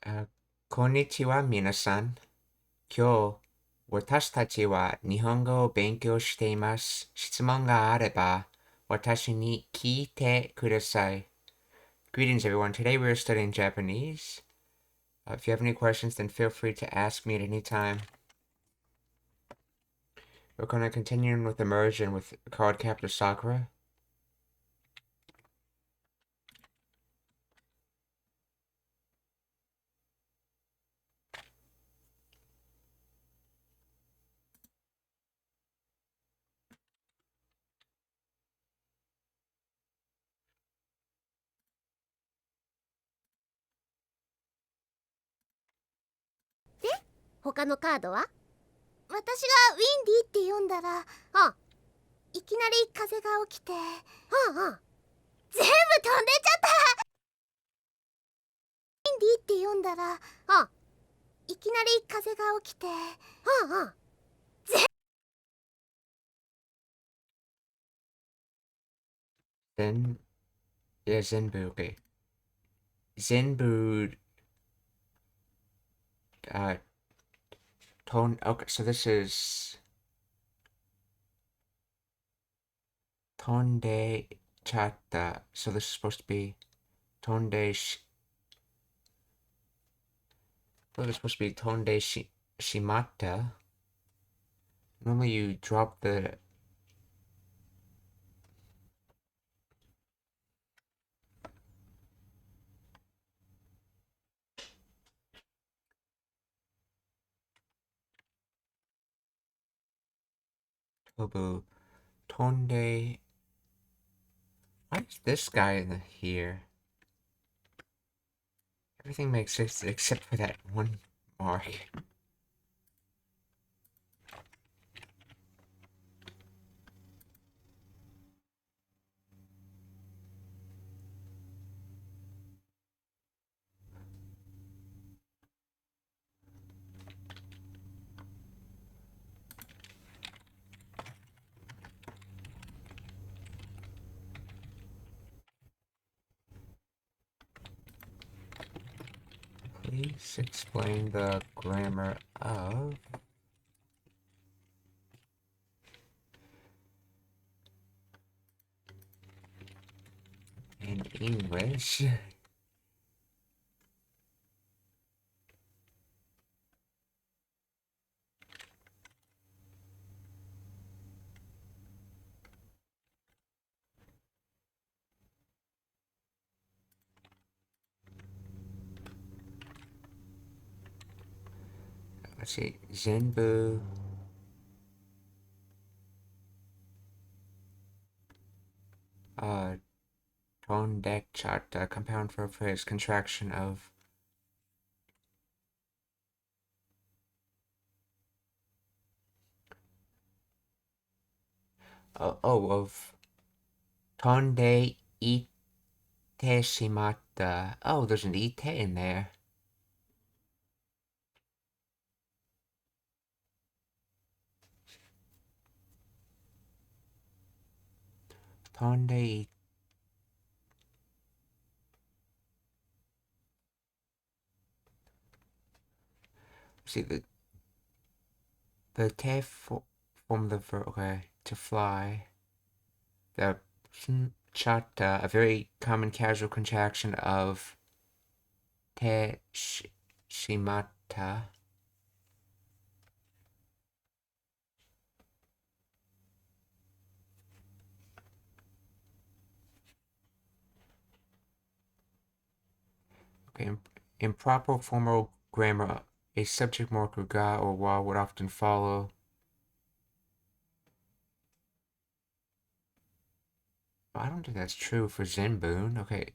あ、こんにちは、皆さん。今日、私たちは日本語を勉強しています。質問があれば、私に聞いてください。Greetings, everyone. Today we are studying Japanese. If you have any questions, then feel free to ask me at any time. We're going to continue with Immersion with Card Captor Sakura. De?他のカードは私がウィンディって読んだら、いきなり風が起きて、全部飛んでっちゃった。ウィンディって読んだら、いきなり風が起きて、Then, yeah, Zenbu, okay. Zenbu, tone, okay, so this is Tonde Chata. So this is supposed to be Tonde I thought it was supposed to be Tonde Shimata. Normally you drop the Tobu. Tonde. Why is this guy in here? Everything makes sense except for that one mark. Please explain the grammar of in English. Let's see. Zenbu. Tondek chart, compound verb phrase, contraction of. Of Tonde ite shimata. Oh, there's an ite in there. Tonde. See the te form the verb. Okay, to fly. The chata, a very common casual contraction of te shimata. Okay, improper formal grammar. A subject marker ga or wa would often follow. I don't think that's true for Zenboon. Okay.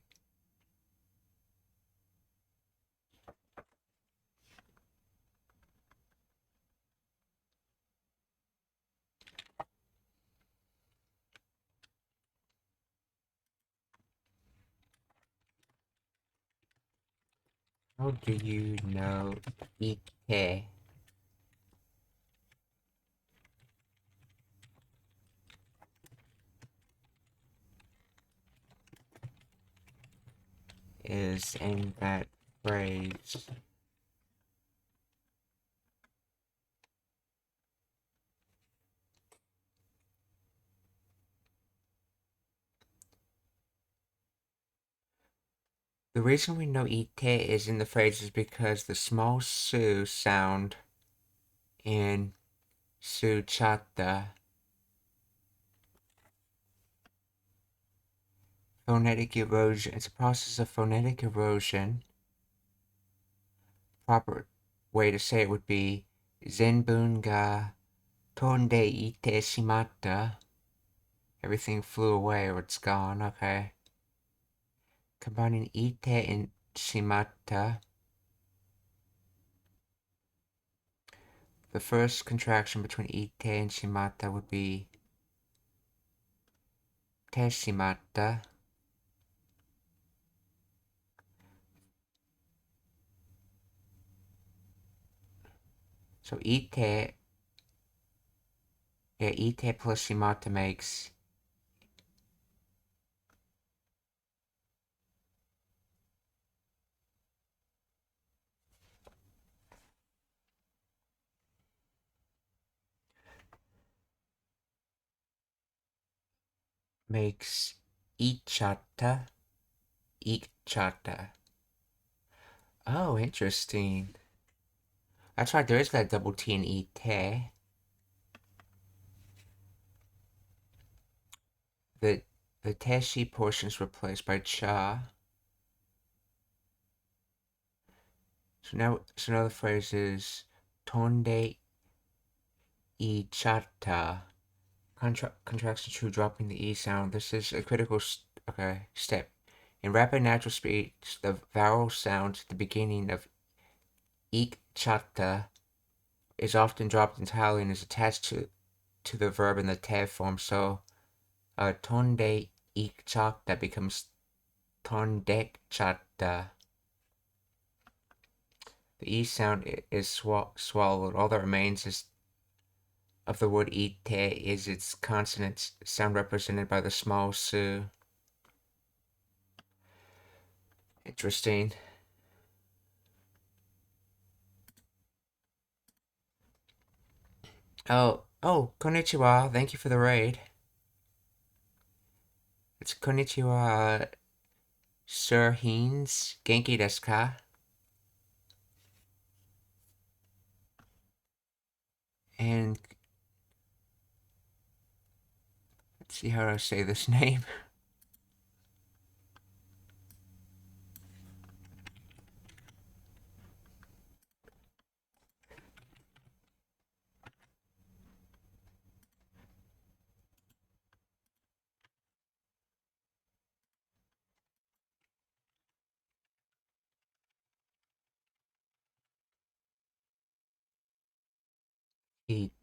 How do you know Ike is in that phrase. The reason we know ite is in the phrase is because the small su sound in suchata. Phonetic erosion. It's a process of phonetic erosion. Proper way to say it would be Zenbun ga tonde ite shimatta. Everything flew away or it's gone. Okay. Combining ite and shimatta. The first contraction between ite and shimatta would be teshimatta. So ite, yeah, ite plus shimatta makes ichata. Ichata. Oh, interesting. That's right, there is that double T in ite. The teshi portion is replaced by cha. So now the phrase is tonde ichata. Contraction to dropping the e sound. This is a critical step. In rapid natural speech, the vowel sound at the beginning of ichata is often dropped entirely and is attached to the verb in the te form. So tonde ichata becomes tondekchata. The e sound is swallowed. All that remains is of the word ite is its consonant sound represented by the small su. Interesting. Oh, konnichiwa. Thank you for the raid. It's konnichiwa, Sir Haynes. Genki desu ka? And let's see how to say this name.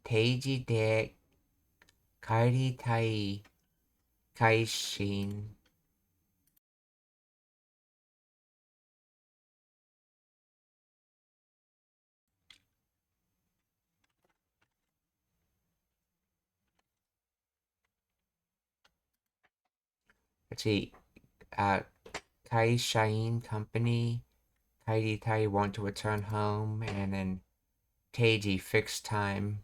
Teiji de kairitai kaishin. Let's see. Kaishain company. Kairitai want to return home, and then Teiji fixed time.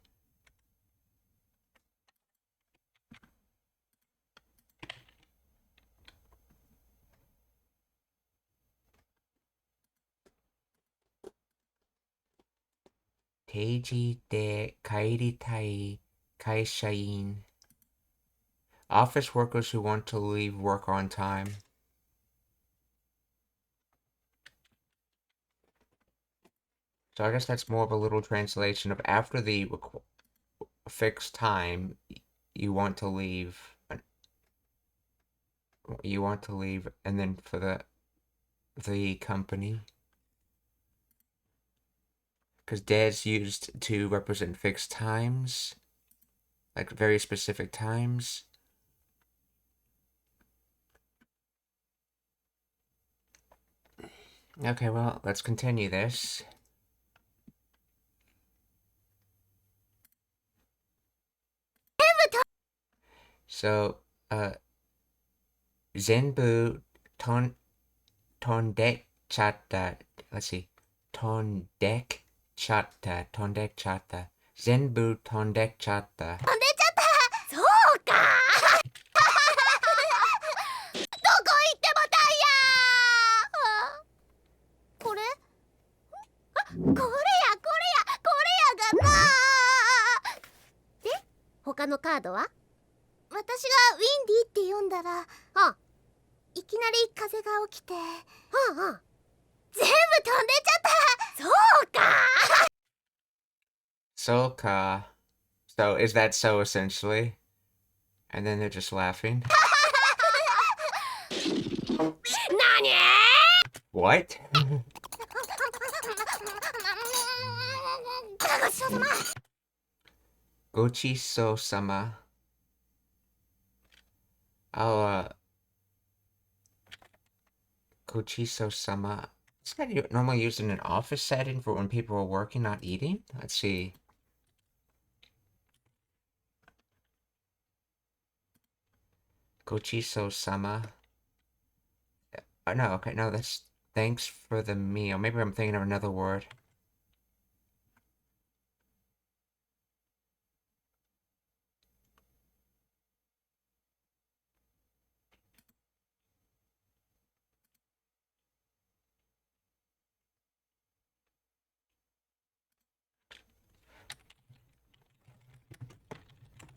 Teiji de kairitai kaishain. Office workers who want to leave work on time. So I guess that's more of a little translation of after the fixed time, you want to leave. You want to leave, and then for the company. Because de's used to represent fixed times, like very specific times. Okay, well, let's continue this. So, Zenbu tondechata. let's see. Tondek chatta. Tondek chatta. Zenbu tondek chatta. 飛んでっちゃった。そうかどこ行ってもタイヤー。これこれやがなー。で他のカードは？私がウィンディって読んだら、いきなり風が起きて、全部飛んでっちゃった。そうか Soka. So, is that so essentially? And then they're just laughing. なにWhat? ごちそうさま。Gochiso-sama. I'll, Gochiso-sama. Is that normally used in an office setting for when people are working, not eating? Let's see. Gochiso-sama. No, okay, no, that's thanks for the meal. Maybe I'm thinking of another word.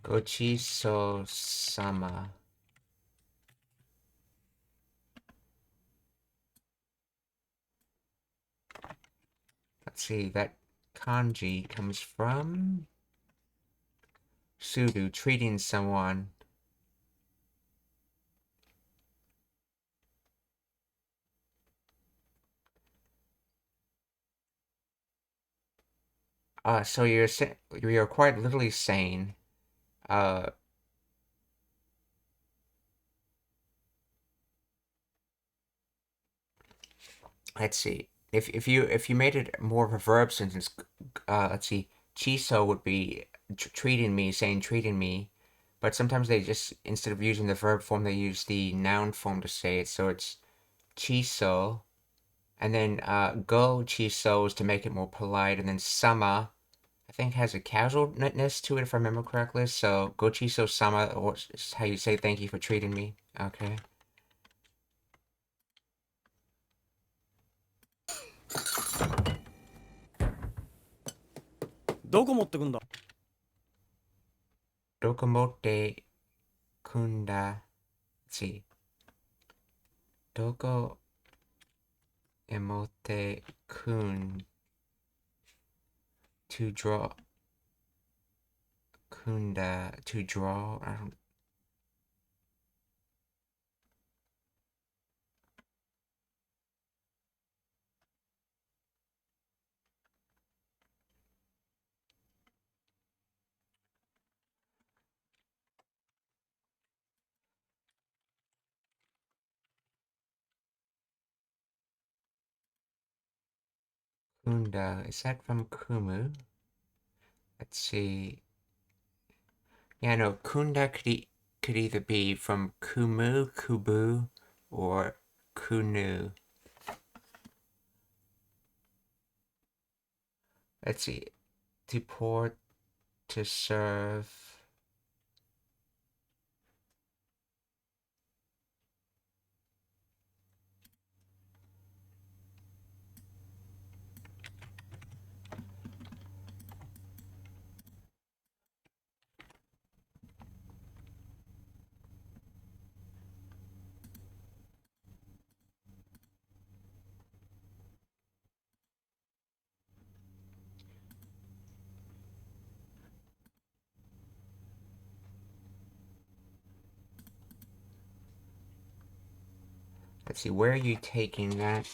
Gochiso-sama. Let's see, that kanji comes from Sudu, treating someone. So you're quite literally saying, let's see. If you made it more of a verb sentence, let's see. Chiso would be treating me, saying treating me, but sometimes they just instead of using the verb form, they use the noun form to say it. So it's chiso, and then go chiso is to make it more polite, and then sama, I think has a casualness to it if I remember correctly. So go chiso sama, or is how you say thank you for treating me. Okay. どこ持ってくんだ。Dokomote kunda. Let's see. Doko emote kun. To draw. Kunda. To draw. I don't. Kunda. Is that from Kumu? Let's see. Yeah, no. Kunda could either be from Kumu, Kubu, or Kunu. Let's see. To pour, to serve. Let's see, where are you taking that?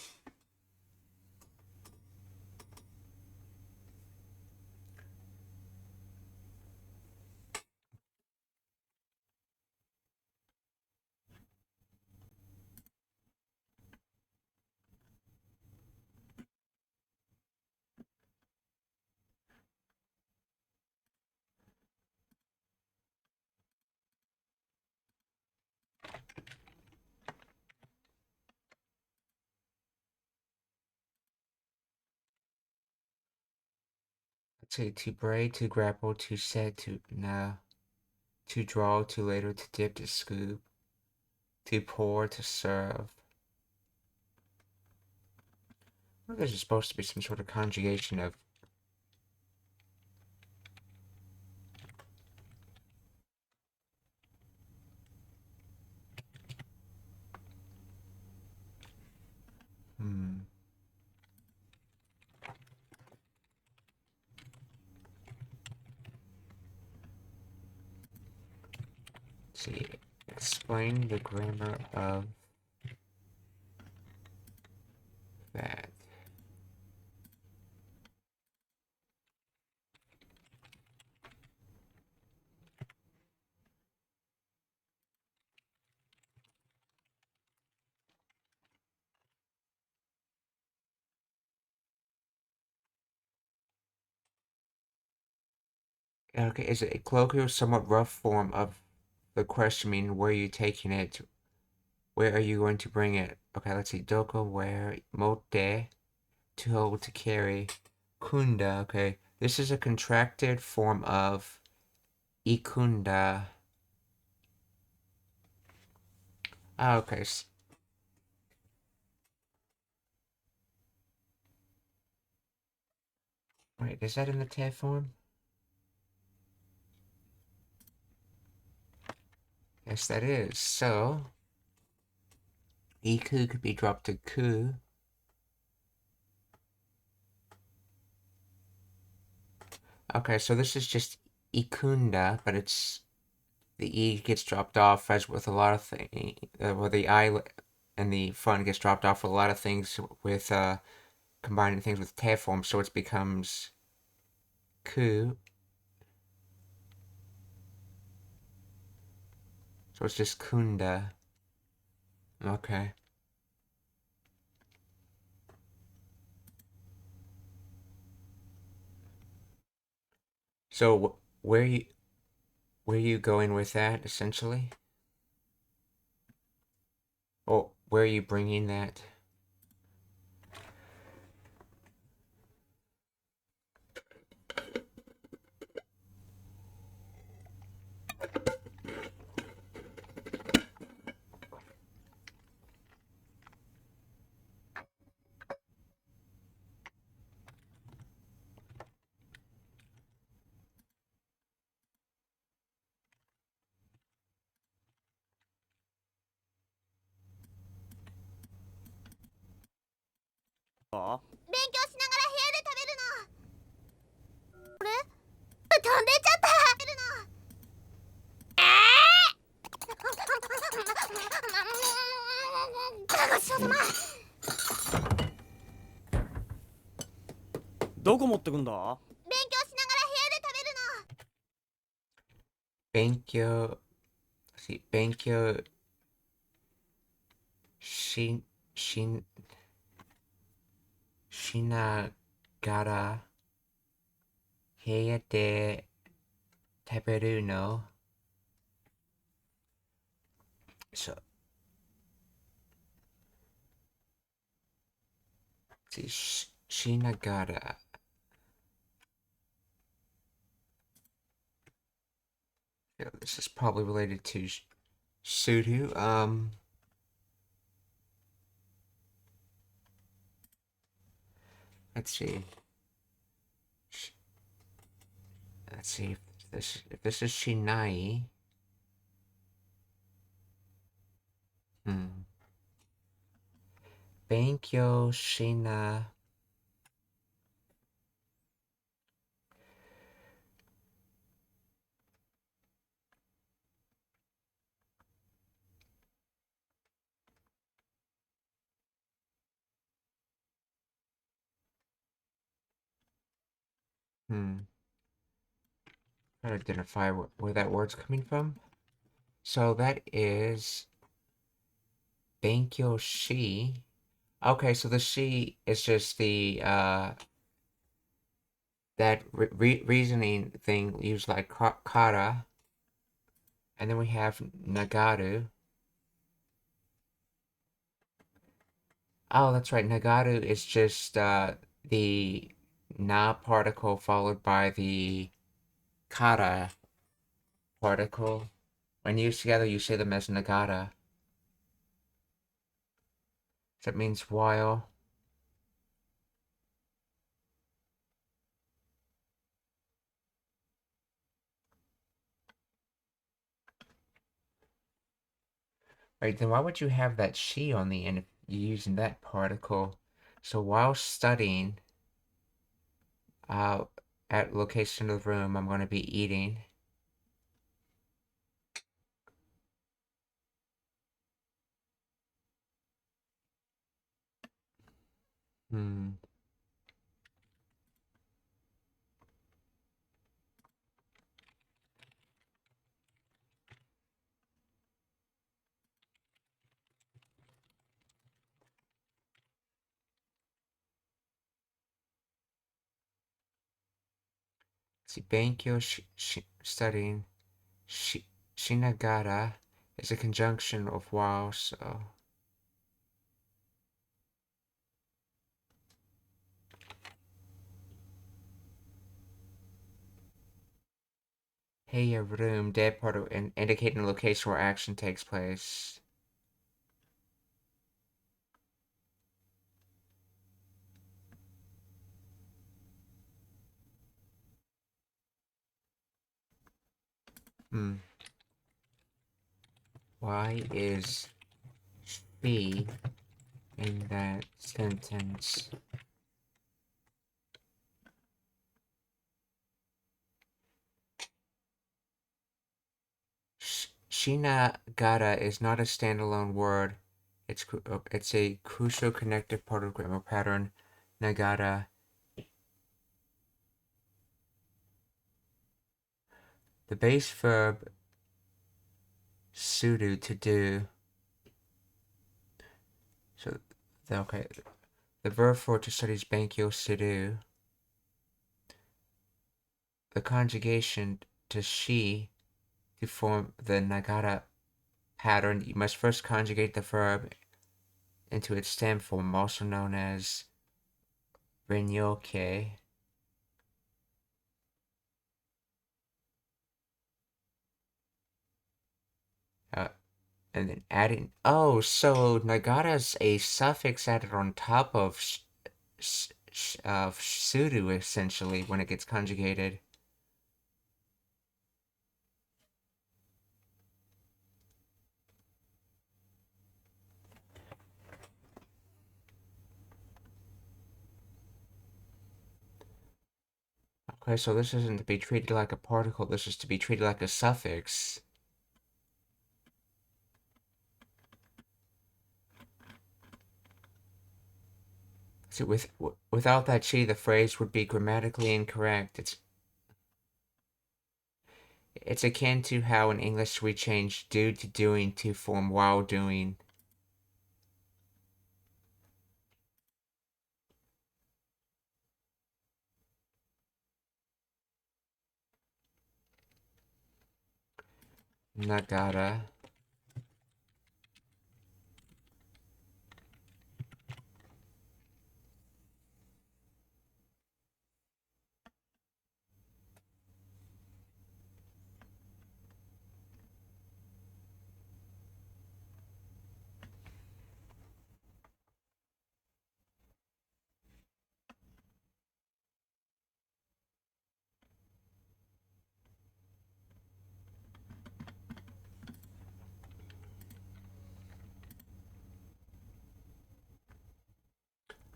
to braid, to grapple, to set, to now, to draw, to later, to dip, to scoop, to pour, to serve. Well, there's supposed to be some sort of conjugation of Let's see. Explain the grammar of that. Okay, is it a colloquial, somewhat rough form of the question meaning where are you taking it? Where are you going to bring it? Okay, let's see. Doko, where? Mote, to hold, to carry. Kunda, okay. This is a contracted form of ikunda. Ah, okay. Wait, is that in the te form? Yes, that is. So, iku could be dropped to ku. Okay, so this is just ikunda, but it's the e gets dropped off as with a lot of things. Well, the I and the fun gets dropped off with a lot of things with combining things with te form, so it becomes ku. So it's just kunda. Okay. So where you going with that essentially? Or where are you bringing that?勉強しながら部屋で食べるの。あれ？飛んでっちゃった。ごちそうさま。どこ持ってくんだ？勉強しながら部屋で食べるの。勉強 see 勉強しししながら部屋で食べるの。So, see, Shinagara. Yeah, this is probably related to Sudu. Let's see. Let's see if this is Shinai. Benkyo Shina. Try to identify where that word's coming from. So that is Benkyo Shi. Okay, so the Shi is just the that reasoning thing used like kara, and then we have nagaru. Oh, that's right. Nagaru is just the na particle followed by the kara particle. When used together, you say them as nagata. That means while. Right, then why would you have that she on the end if you're using that particle? So while studying at location of the room, I'm going to be eating. Hmm. See, Benkyo studying Shinagara is a conjunction of while, so. Hey, a room, dead part of indicating a location where action takes place. Hmm. Why is she in that sentence? Shinagara is not a standalone word. It's a crucial connective part of grammar pattern. Nagara. The base verb sudo to do. So okay. The verb for to study is bankyo sudo. The conjugation to she to form the nagara pattern, you must first conjugate the verb into its stem form, also known as renyoke. And then adding. Oh, so nagara's a suffix added on top of sudo essentially when it gets conjugated. Okay, so this isn't to be treated like a particle, this is to be treated like a suffix. So without that she, the phrase would be grammatically incorrect. It's akin to how in English we change do to doing to form while doing. Nagara.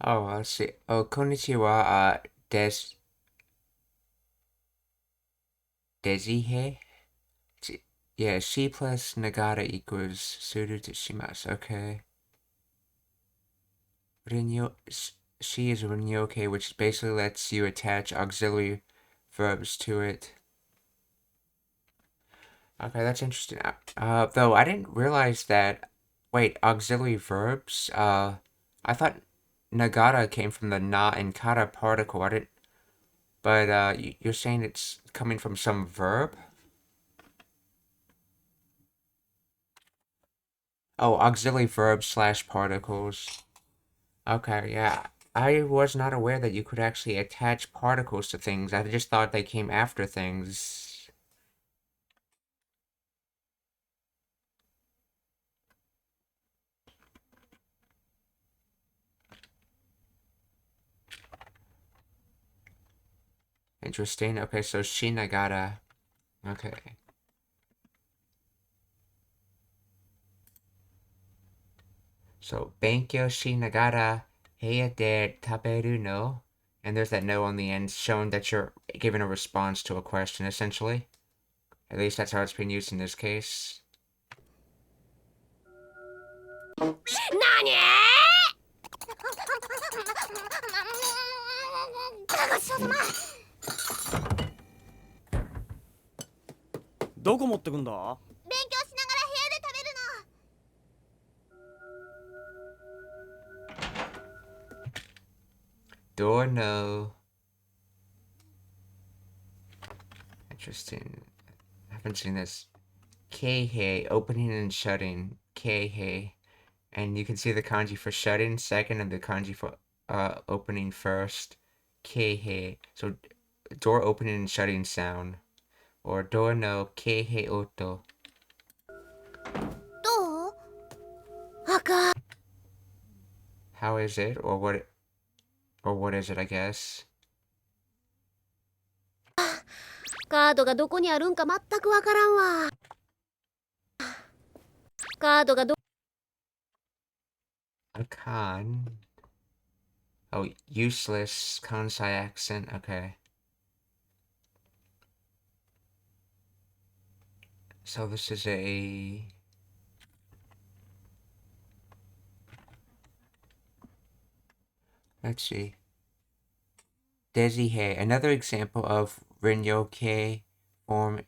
Oh, let's see. Oh, konnichiwa, Dezihe? Yeah, she plus Nagata equals Suru to Shimasu. Okay. Rinyo, she is Rinyoke, which basically lets you attach auxiliary verbs to it. Okay, that's interesting. Though I didn't realize that. Wait, auxiliary verbs? I thought Nagata came from the na and kata particle. I didn't. But you're saying it's coming from some verb? Oh, auxiliary verbs slash particles. Okay, yeah. I was not aware that you could actually attach particles to things. I just thought they came after things. Interesting. Okay, so Shinagata. Okay. So, Benkyo Shinagara heia de taberu no. And there's that no on the end showing that you're giving a response to a question, essentially. At least that's how it's being used in this case. なにごちそうさま。どこ持ってくんだ？勉強しながら部屋で食べるの。Door no. Interesting. I haven't seen this. Keihei, opening and shutting. Keihei. And you can see the kanji for shutting second and the kanji for opening first. Keihei. So door opening and shutting sound. Or door no keihei oto. どう？赤。How is it? Or what is it, I guess? カードがどこにあるんか全くわからんわ。カードがど A con. Oh, useless Kansai accent. Okay. So this is a... Let's see. Dezihei. Another example of Rinyoke form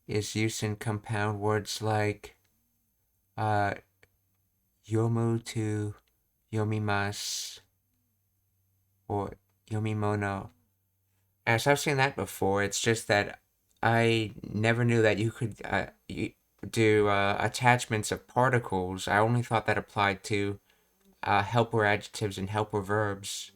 is used in compound words like yomu to yomimasu or yomimono. As I've seen that before, it's just that I never knew that you could do attachments of particles. I only thought that applied to helper adjectives and helper verbs.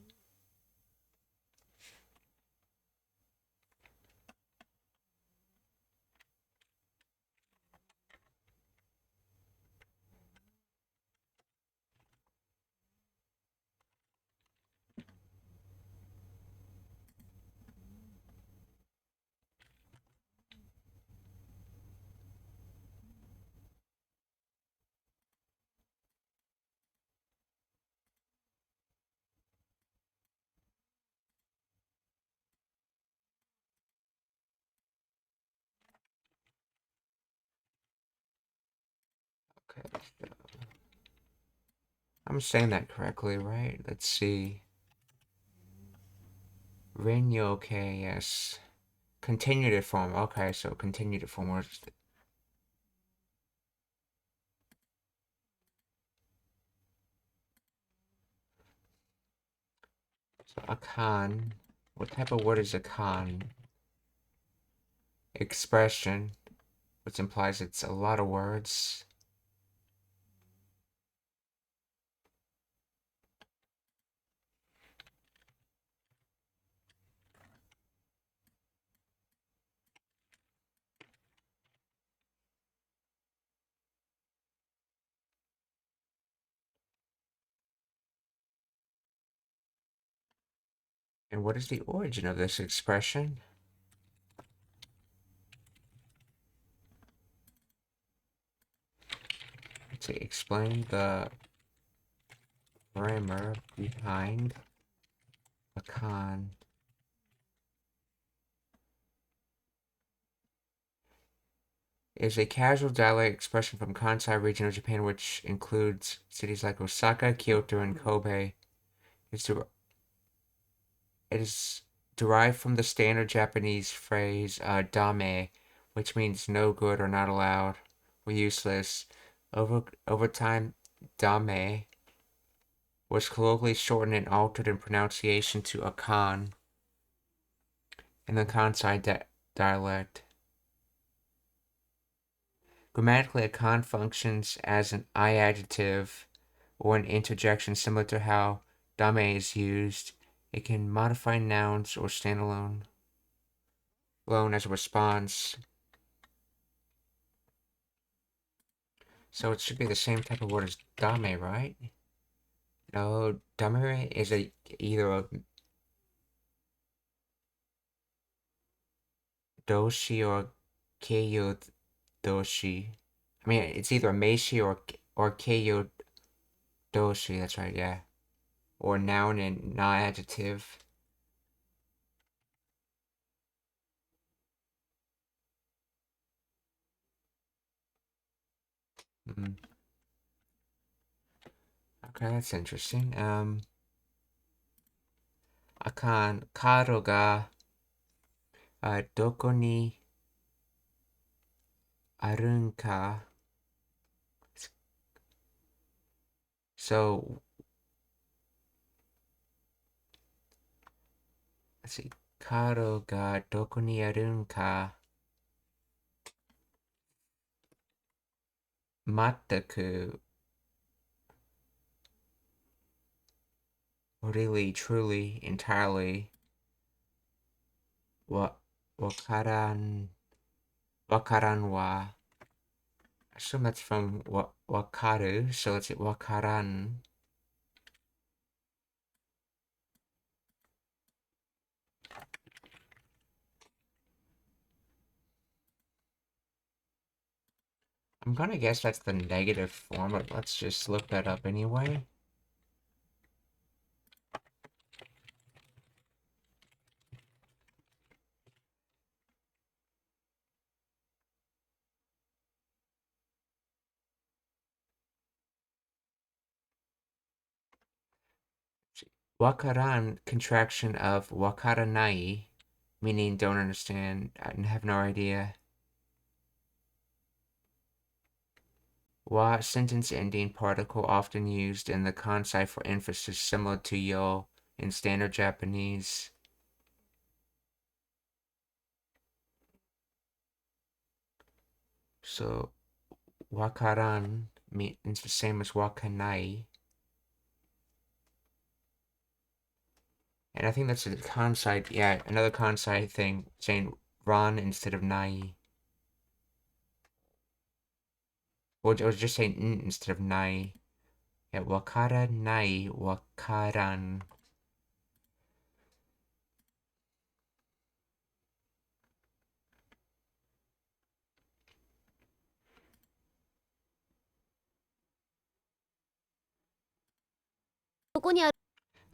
Okay, so I'm saying that correctly, right? Let's see. Rinyoke, yes. Continuative form. Okay, so continuative form was... So a con. What type of word is a con? Expression, which implies it's a lot of words. And what is the origin of this expression? Let's see, explain the grammar behind a con. Is a casual dialect expression from Kansai region of Japan, which includes cities like Osaka, Kyoto, and Kobe. It is derived from the standard Japanese phrase dame, which means no good or not allowed or useless. Over time, dame was colloquially shortened and altered in pronunciation to a con in the Kansai dialect. Grammatically, a con functions as an I adjective or an interjection similar to how dame is used, it can modify nouns or stand alone as a response. So it should be the same type of word as dame, right? No, dame is either a doshi or keiyo doshi. I mean, it's either a meishi or keiyo doshi. That's right, yeah. Or noun and not adjective. Mm. Okay, that's interesting. Akan kado ga doko ni arun ka. So let's see. Kado ga doko ni arun ka. Mataku. Really, truly, entirely. Wakaran wa. I assume that's from wakaru, so it's wakaran. I'm gonna guess that's the negative form, but let's just look that up anyway. Wakaran, contraction of wakaranai, meaning don't understand and have no idea. Wa, sentence ending particle often used in the kansai for emphasis, similar to yo in standard Japanese. So wakaran means the same as wakanai. And I think that's a kansai, yeah, another kansai thing, saying ran instead of nai. Or just saying n instead of nai. Yeah, wakara nai, wakaran.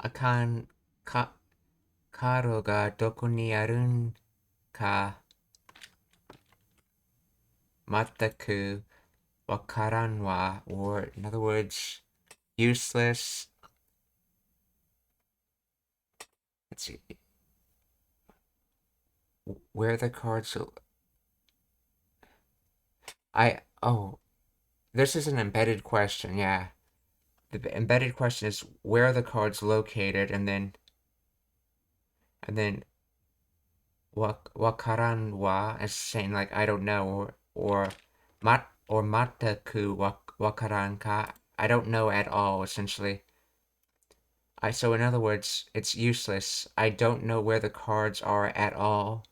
Akan karo ga doko ni arun ka mataku wakaran wa, or in other words, useless. Let's see. Where the cards this is an embedded question, yeah. The embedded question is where are the cards located, and then wakaran wa is saying like I don't know, or mataku wakaran ka, I don't know at all, essentially. So in other words, it's useless. I don't know where the cards are at all.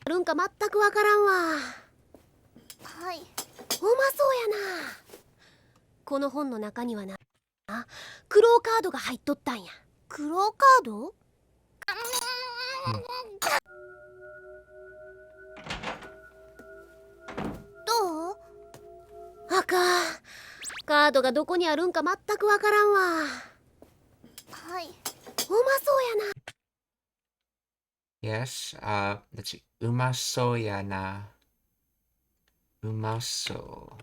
あるんか全くわからんわ。はい。うまそうやな。この本の中にはな、クローカードが入っとったんや。クローカード？どう？あかん。カードがどこにあるんか全くわからんわ。はい。うまそうやな。Yes, let's see. Umaso ya na. Umaso.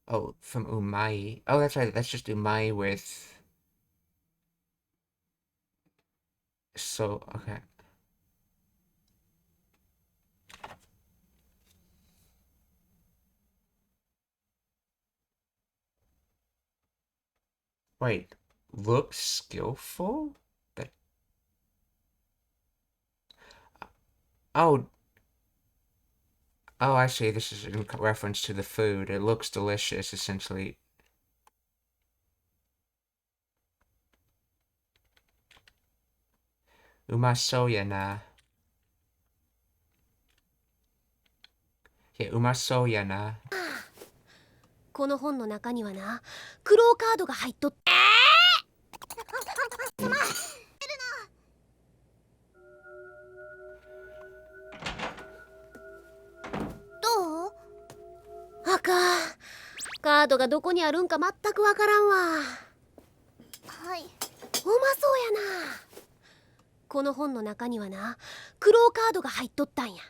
Oh, from umai. Oh, that's right. That's just umai with. So, okay. Wait. Looks skillful? That. Oh. Oh, I see. This is in reference to the food. It looks delicious, essentially. Umasoya na. Yeah, umasoya na. この本の中にはな、クローカードが入っとって。どう？あかん。カードがどこにあるんか全くわからんわ。はい。うまそうやな。この本の中にはな、クローカードが入っとったんや。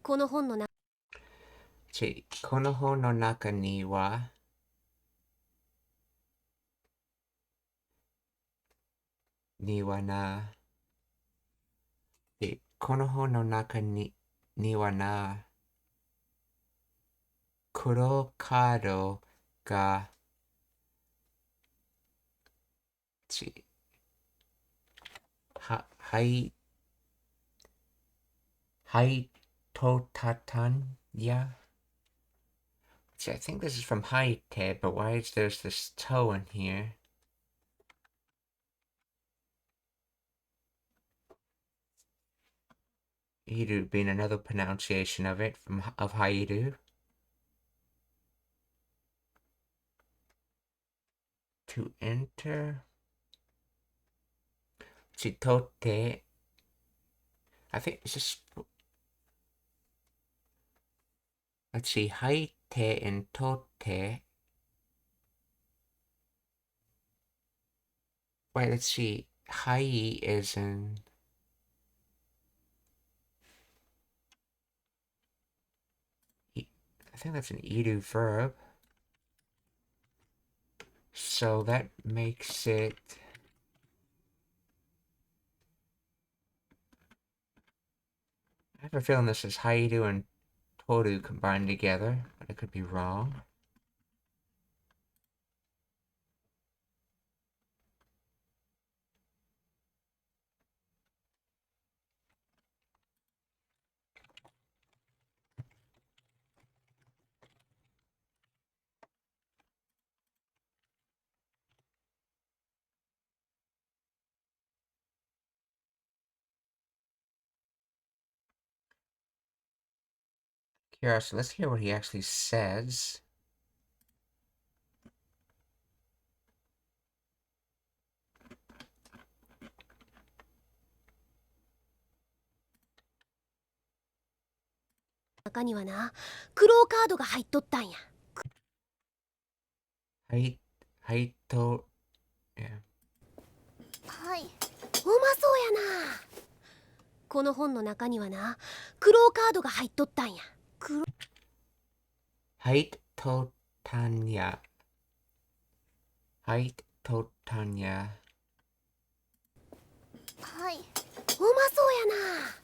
この本の中。この本の中には、この本の中にはな、黒カードが、はいとたたんや。See, I think this is from Haite, but why is there's this toe in here? Iru being another pronunciation of it of Hairu. To enter. Chitote. I think it's just. Let's see, Haite and Tote. Wait, let's see. Hai is in. I think that's an Iru verb. So that makes it. I have a feeling this is Haidu and Toru combined together, but I could be wrong. Here, so let's hear what he actually says. Naka ni wa na, kurou kaado ga haittottan ya. Haito. Yeah. はい。うまそうやな。この本の中にはな、クローカードが入っとったんや。Haito Tanya. Haito Tanya. はい。うまそうやな。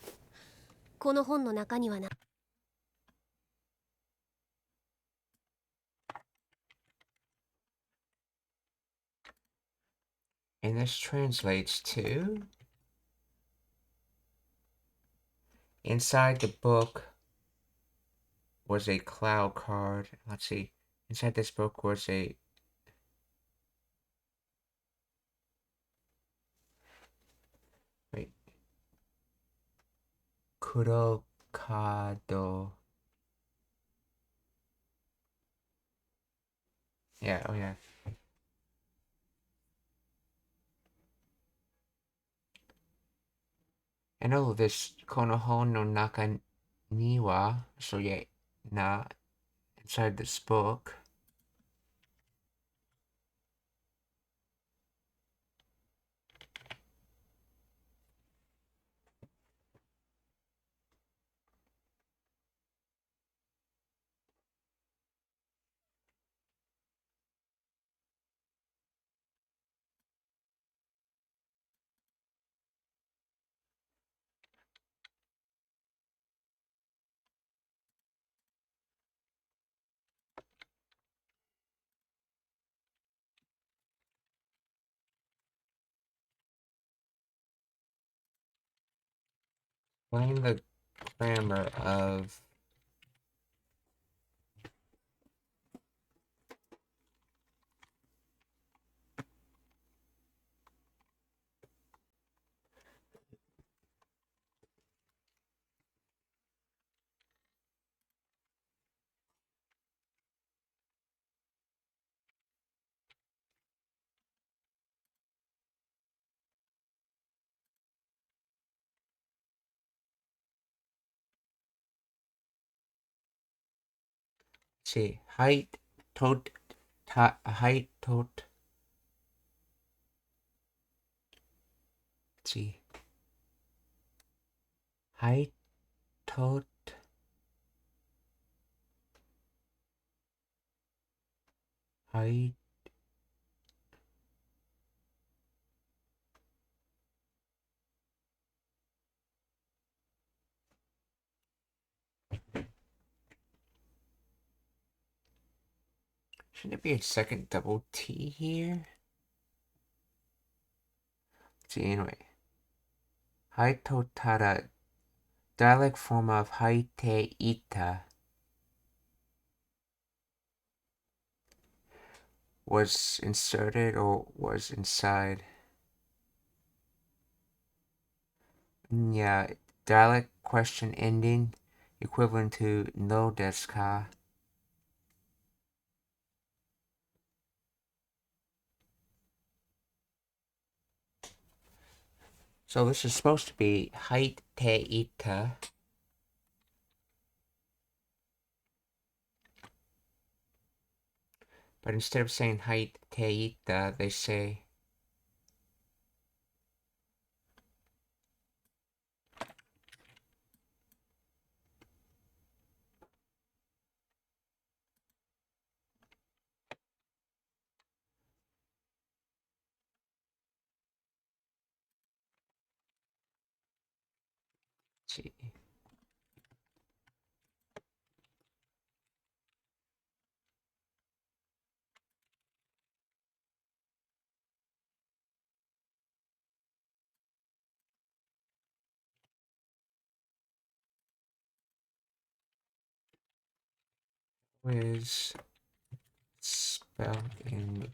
この本の中にはな。And this translates to. Inside the book was a cloud card. Let's see. Inside this book was a. Wait. Kurokado. Yeah, oh yeah. And all of this Konohon no Naka Niwa. So yeah, na inside this book. Find the grammar of see height tot height tot see height tot height shouldn't it be a second double T here? See, anyway. Haitotara, dialect form of Haite Ita, was inserted or was inside. Yeah, dialect question ending equivalent to no desu ka. So this is supposed to be Haite Ita. But instead of saying Haite Ita, they say see. Is spelled in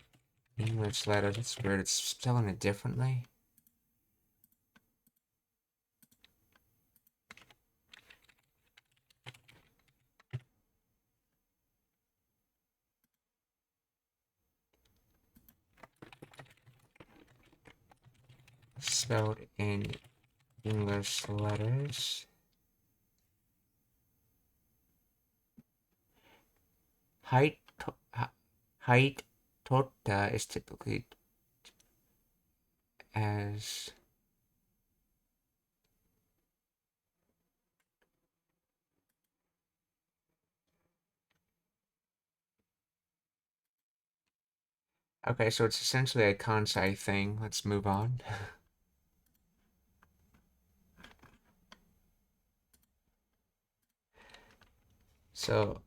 English letters. That's weird. It's spelling it differently. Spelled in English letters. Height tota is typically as okay, so it's essentially a kansai thing. Let's move on. So,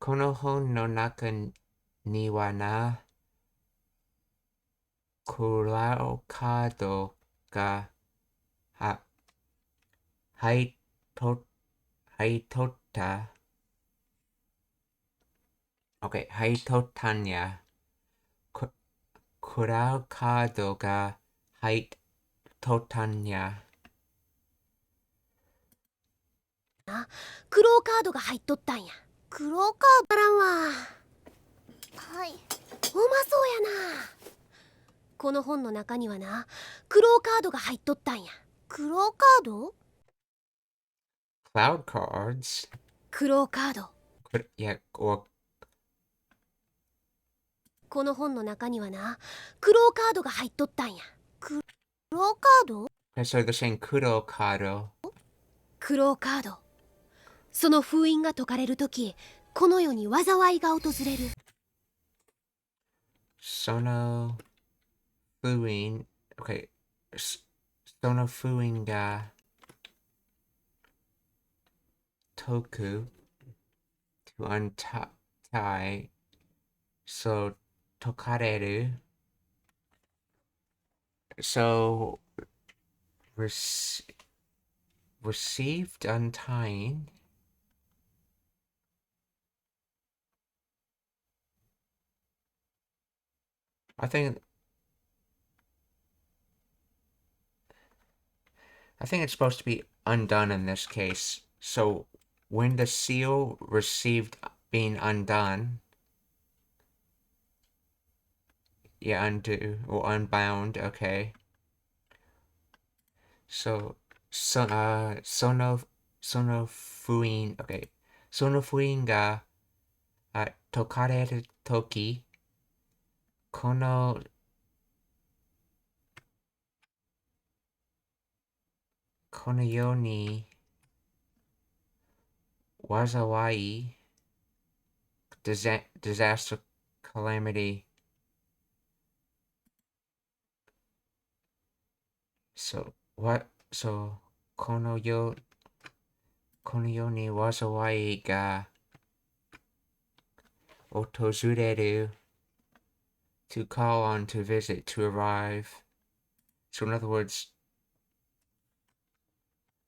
この本の中にはな、クラウカードがは入っと入っとった。OK、入っとったんや。クラウカードが入っとったんや。クローカードが入っとったんや。クローカードらんわ。はい。うまそうやな。この本の中にはな、クローカードが入っとったんや。クローカード？ Cloud cards? クローカード。Yeah, or この本の中にはな、クローカードが入っとったんや。クローカード？ so they're saying kuro kado. クローカード。その封印が解かれるとき、この世に災いが訪れる。Sono fuin. Okay. Sono fuin ga toku to untie. So tokareru. So received untying. I think it's supposed to be undone in this case. So when the seal received being undone, yeah, undo or unbound, okay. So sono fuin, okay. Sono fuin ga tokareru toki, kono yo ni wazawai disaster calamity. So what? So kono yo ni wazawai ga otozureru, to call on, to visit, to arrive. So in other words,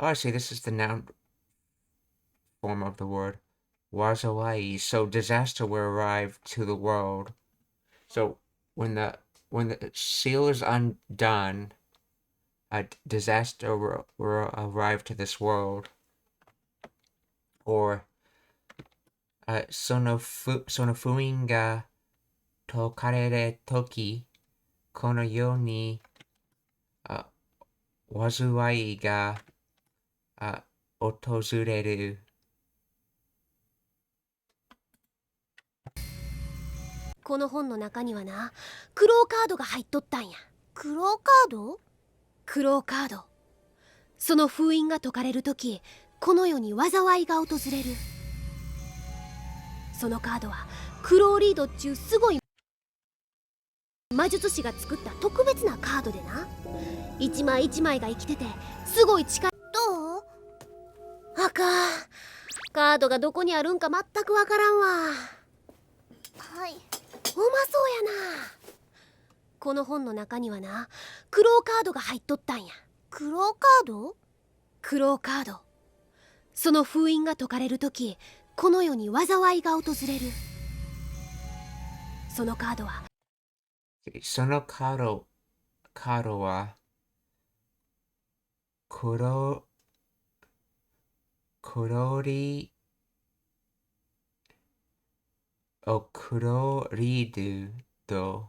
oh, I see, this is the noun form of the word wazawai. So disaster will arrive to the world. So when the seal is undone, a disaster will arrive to this world. Or sono fuin ga tokarere toki, kono yo ni wazuwai ga otozureru. この本の中にはな、クローカードが入っとったんや。クローカード？クローカード。その封印が解かれるとき、この世に災いが訪れる。そのカードはクローリードっちゅうすごい魔術師が作った特別なカードでな、一枚一枚が生きててすごい力。どう？あかん、カードがどこにあるんか全くわからんわ。はい、うまそうやな。この本の中にはな、クローカードが入っとったんや。クローカード？クローカード。その封印が解かれるとき、この世に災いが訪れる。そのカードは、そのカードはクロリード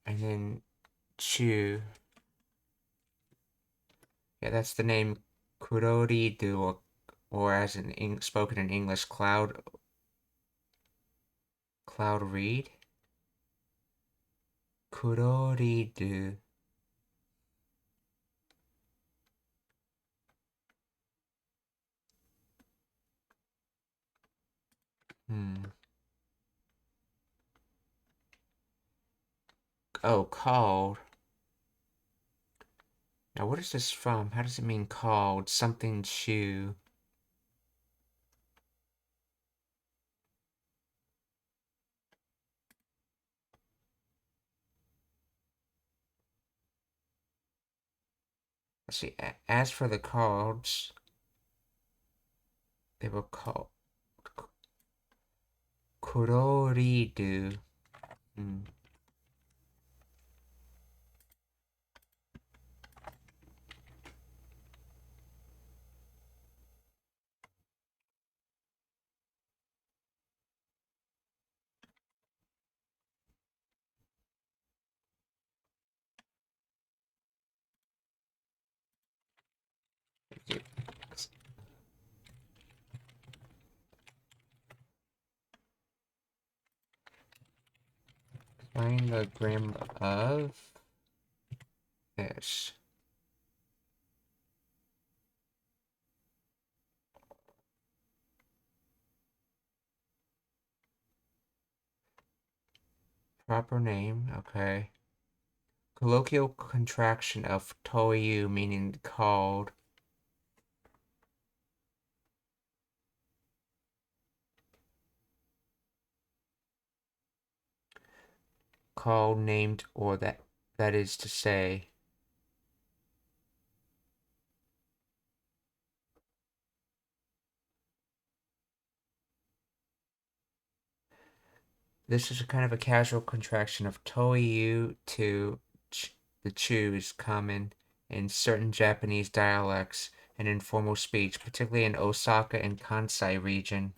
and then chew. Yeah, that's the name Kuroridu, or as spoken in English, cloud reed. Kuroridu. Oh, called. Now, what is this from? How does it mean called? Something chew. Let's see. As for the cards, they were called Kuroridu. Find the grammar of this. Proper name, okay. Colloquial contraction of toyu, meaning called. Called, named, or that is to say. this is a kind of a casual contraction of toiyu to the chu is common in certain Japanese dialects and informal speech, particularly in Osaka and Kansai region.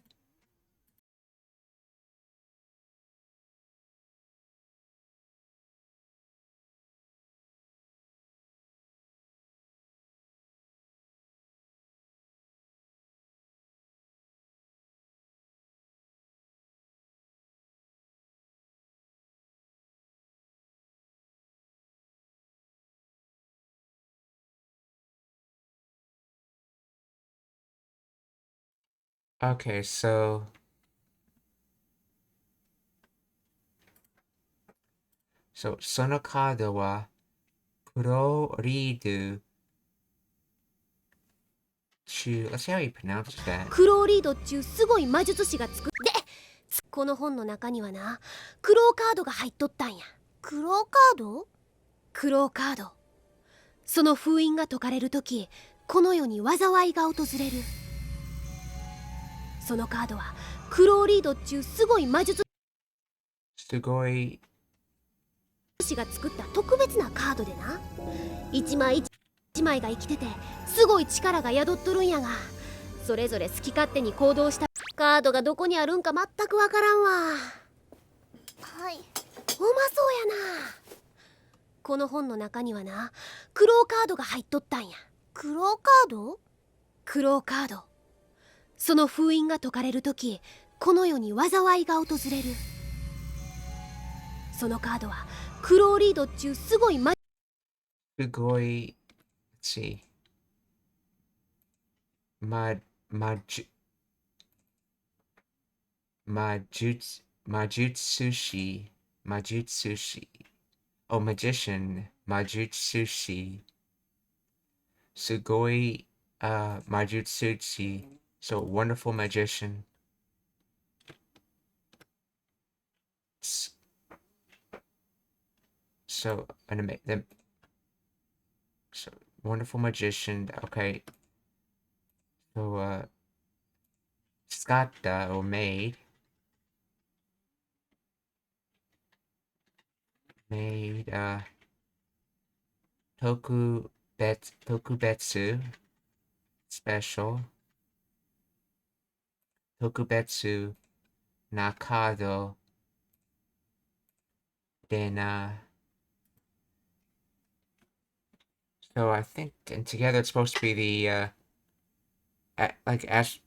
Okay, so sono kaado wa kuro ridu chu. Let's see how you pronounce that. クローリードっちゅうすごい魔術師が作ってこの本の中にはなクローカードが入っとったんや。クローカード？クローカード。その封印が解かれるとき、この世に災いが訪れる。そのカードはクローリードっちゅうすごい魔術すごい師が作った特別なカードでな、一枚一枚が生きててすごい力が宿っとるんやが、それぞれ好き勝手に行動したカードがどこにあるんか全くわからんわ。はい、うまそうやな。この本の中にはなクローカードが入っとったんや。クローカード？クローカード。その封印が解かれるとき、この世に災いが訪れる。そのカードはクローリードっちゅうすごいすごい let's see まじ魔術師oh magician 魔術師すごい魔術師 so wonderful magician. So so wonderful magician. Okay, so scatta or made tokubetsu special tokubetsu nakado dena. So I think, and together it's supposed to be the like as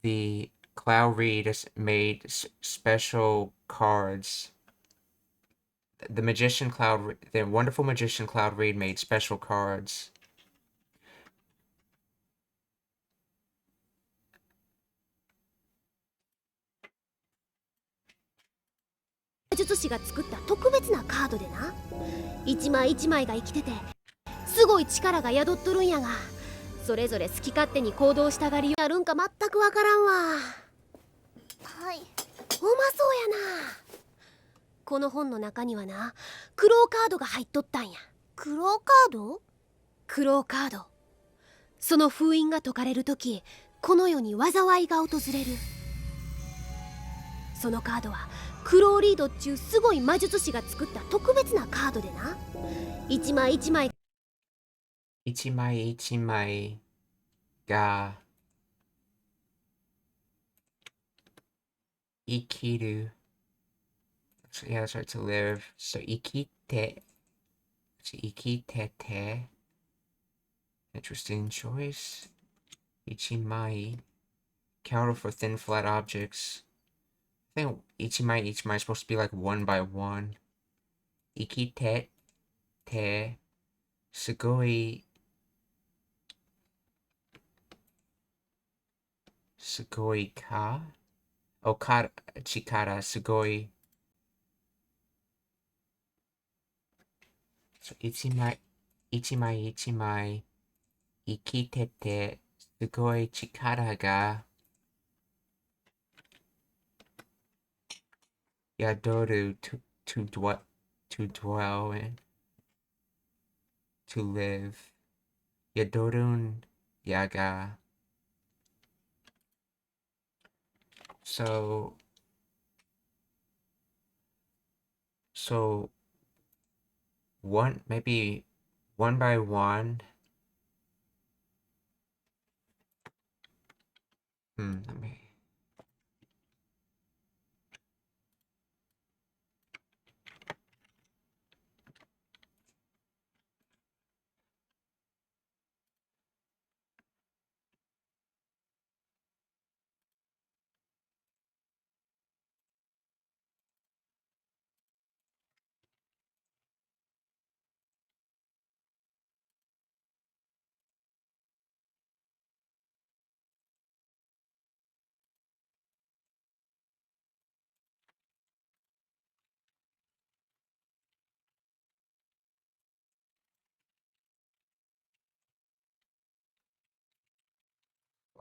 the Cloud Reed has made special cards. The wonderful magician Cloud Reed made special cards. 魔術師が作った特別なカードでな、一枚一枚が生きててすごい力が宿っとるんやが、それぞれ好き勝手に行動したがりやるんか全くわからんわ。はい、うまそうやな。この本の中にはなクローカードが入っとったんや。クローカード？クローカード。その封印が解かれるとき、この世に災いが訪れる。そのカードはクローリードっちゅうすごい魔術師が作った特別なカードでな、一枚一枚が生きる so yeah that's right to live so 生きてて interesting choice 一枚 counter for thin flat objects. I think ichimai is supposed to be like one by one. Ikite te sugoi ka okara chikara sugoi. So ichimai ikite te sugoi chikara ga yadoru to dwell in, to live. Yadorun yaga. So So maybe one by one. Let me.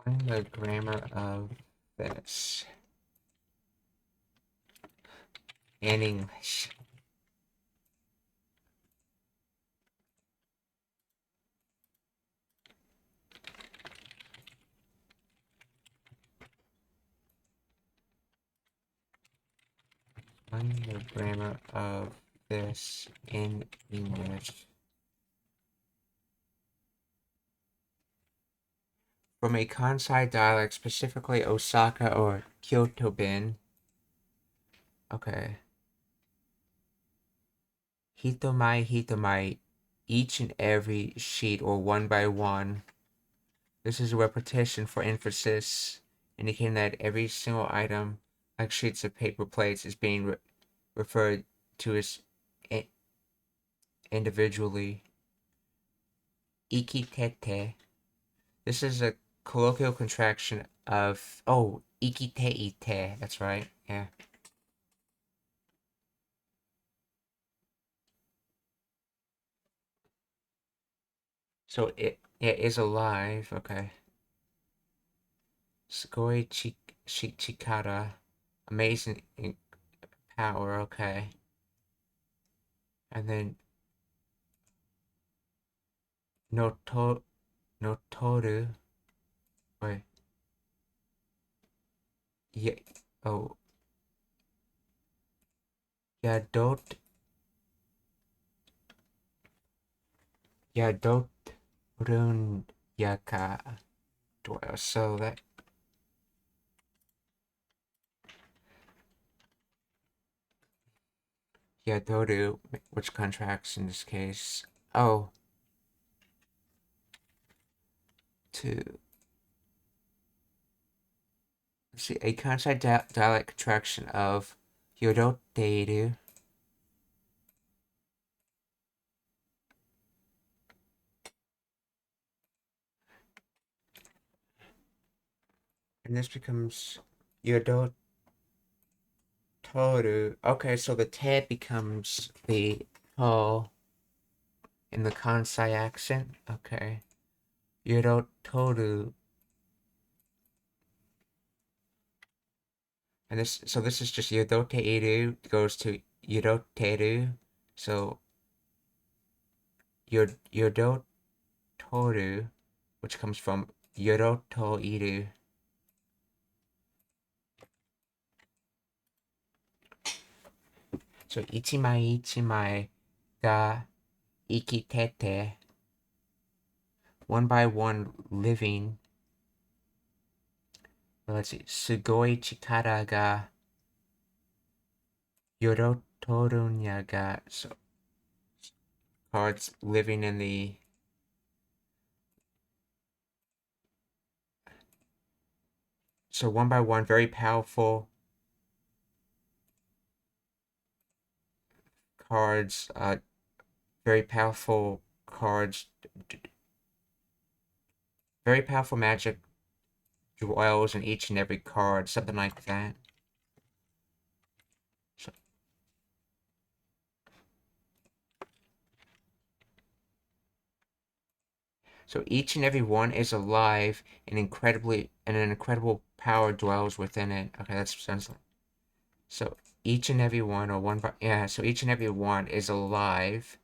Learn the grammar of this in English. Learn the grammar of this in English. From a Kansai dialect, specifically Osaka or Kyoto bin. Okay. Hitomai, each and every sheet or one by one. This is a repetition for emphasis, indicating that every single item, like sheets of paper plates, is being referred to as individually. Ikitete. This is a colloquial contraction of, ikite-ite. That's right, yeah. So it is alive, okay. Sugoi Chikara. Amazing power, okay. And then Notoru. Wait. Yeah. Oh. Yadot Run Yaka. So that. Yadoru, which contracts in this case. Oh. To. Let's see, a Kansai dialect contraction of Yodoteru. And this becomes Yodotoru. Okay, so the te becomes the to in the Kansai accent. Okay. Yodotoru. And this is just Yodoteru goes to Yodoteru. So Yodotoru, which comes from Yodotoiru. So ichimai ga ikitete. One by one living. Let's see. Sugoi chikara ga Yodotorunya ga. So cards living in the. So one by one, very powerful cards. Very powerful cards. Very powerful magic dwells in each and every card. Something like that. So each and every one is alive and an incredible power dwells within it. Okay, that sounds like. So each and every one, so each and every one is alive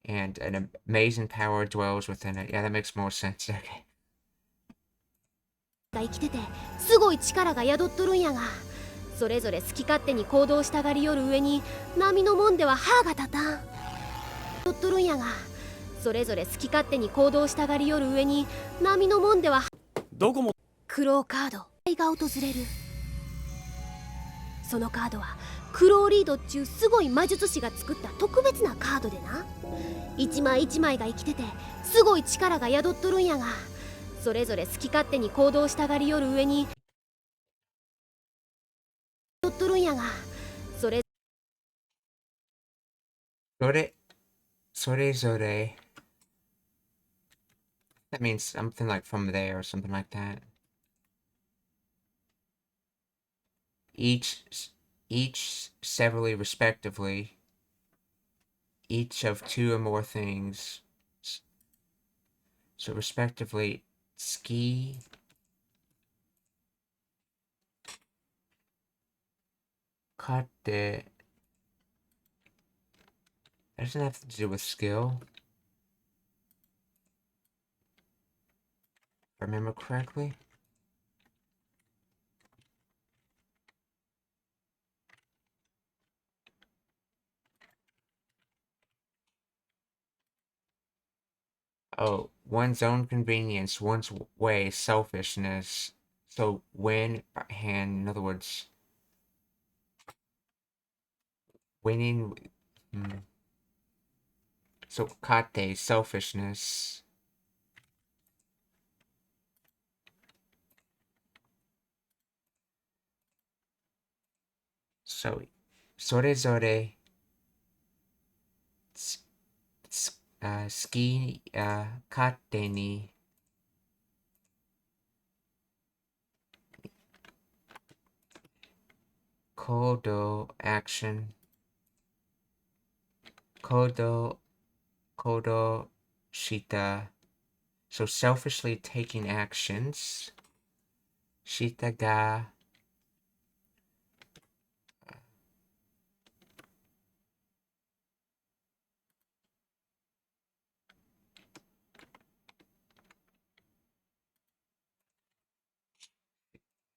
and an amazing power dwells within it. Yeah, that makes more sense. Okay. 生きててすごい力が宿っとるんやがそれぞれ好き勝手に行動したがりよる上に波のもんでは歯が立たんとっとるんやが、それぞれ好き勝手に行動したがりよる上に波のもんではどこもクローカードが訪れる。そのカードはクローリードっちゅうすごい魔術師が作った特別なカードでな、一枚一枚が生きててすごい力が宿っとるんやが、それぞれ好き勝手に行動したがりよる上に宿っとるんやが、それそれぞれ That means something like from there or something like that. Each severally respectively, each of two or more things. So respectively, ski, kate. That doesn't have to do with skill. If I remember correctly. Oh, one's own convenience, one's way, selfishness. So win by hand, in other words, winning. So kate, selfishness. So, それぞれ好き勝手に行動 action 行動した so selfishly taking actions したが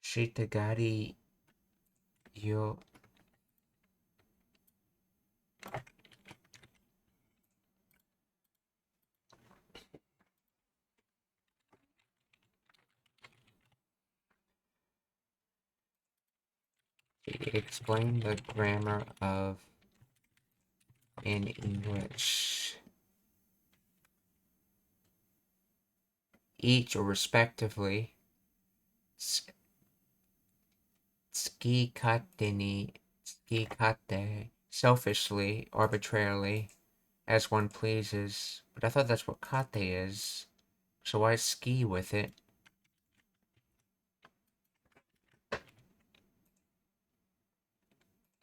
したがりよExplain the grammar of in English. Each or respectively, 好き勝手に好き勝手 selfishly, arbitrarily, as one pleases. But I thought that's what kate is. So why ski with it?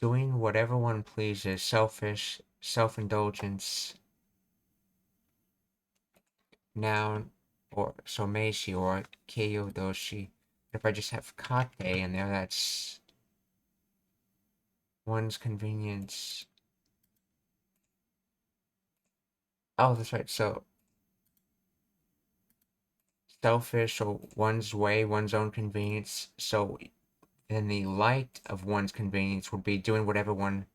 Doing whatever one pleases, selfish, self-indulgence. Noun, or someshi, or keiyodoshi. If I just have kate in there, that's one's convenience. Oh, that's right. So, selfish, or one's way, one's own convenience. So, then the light of one's convenience would be doing whatever one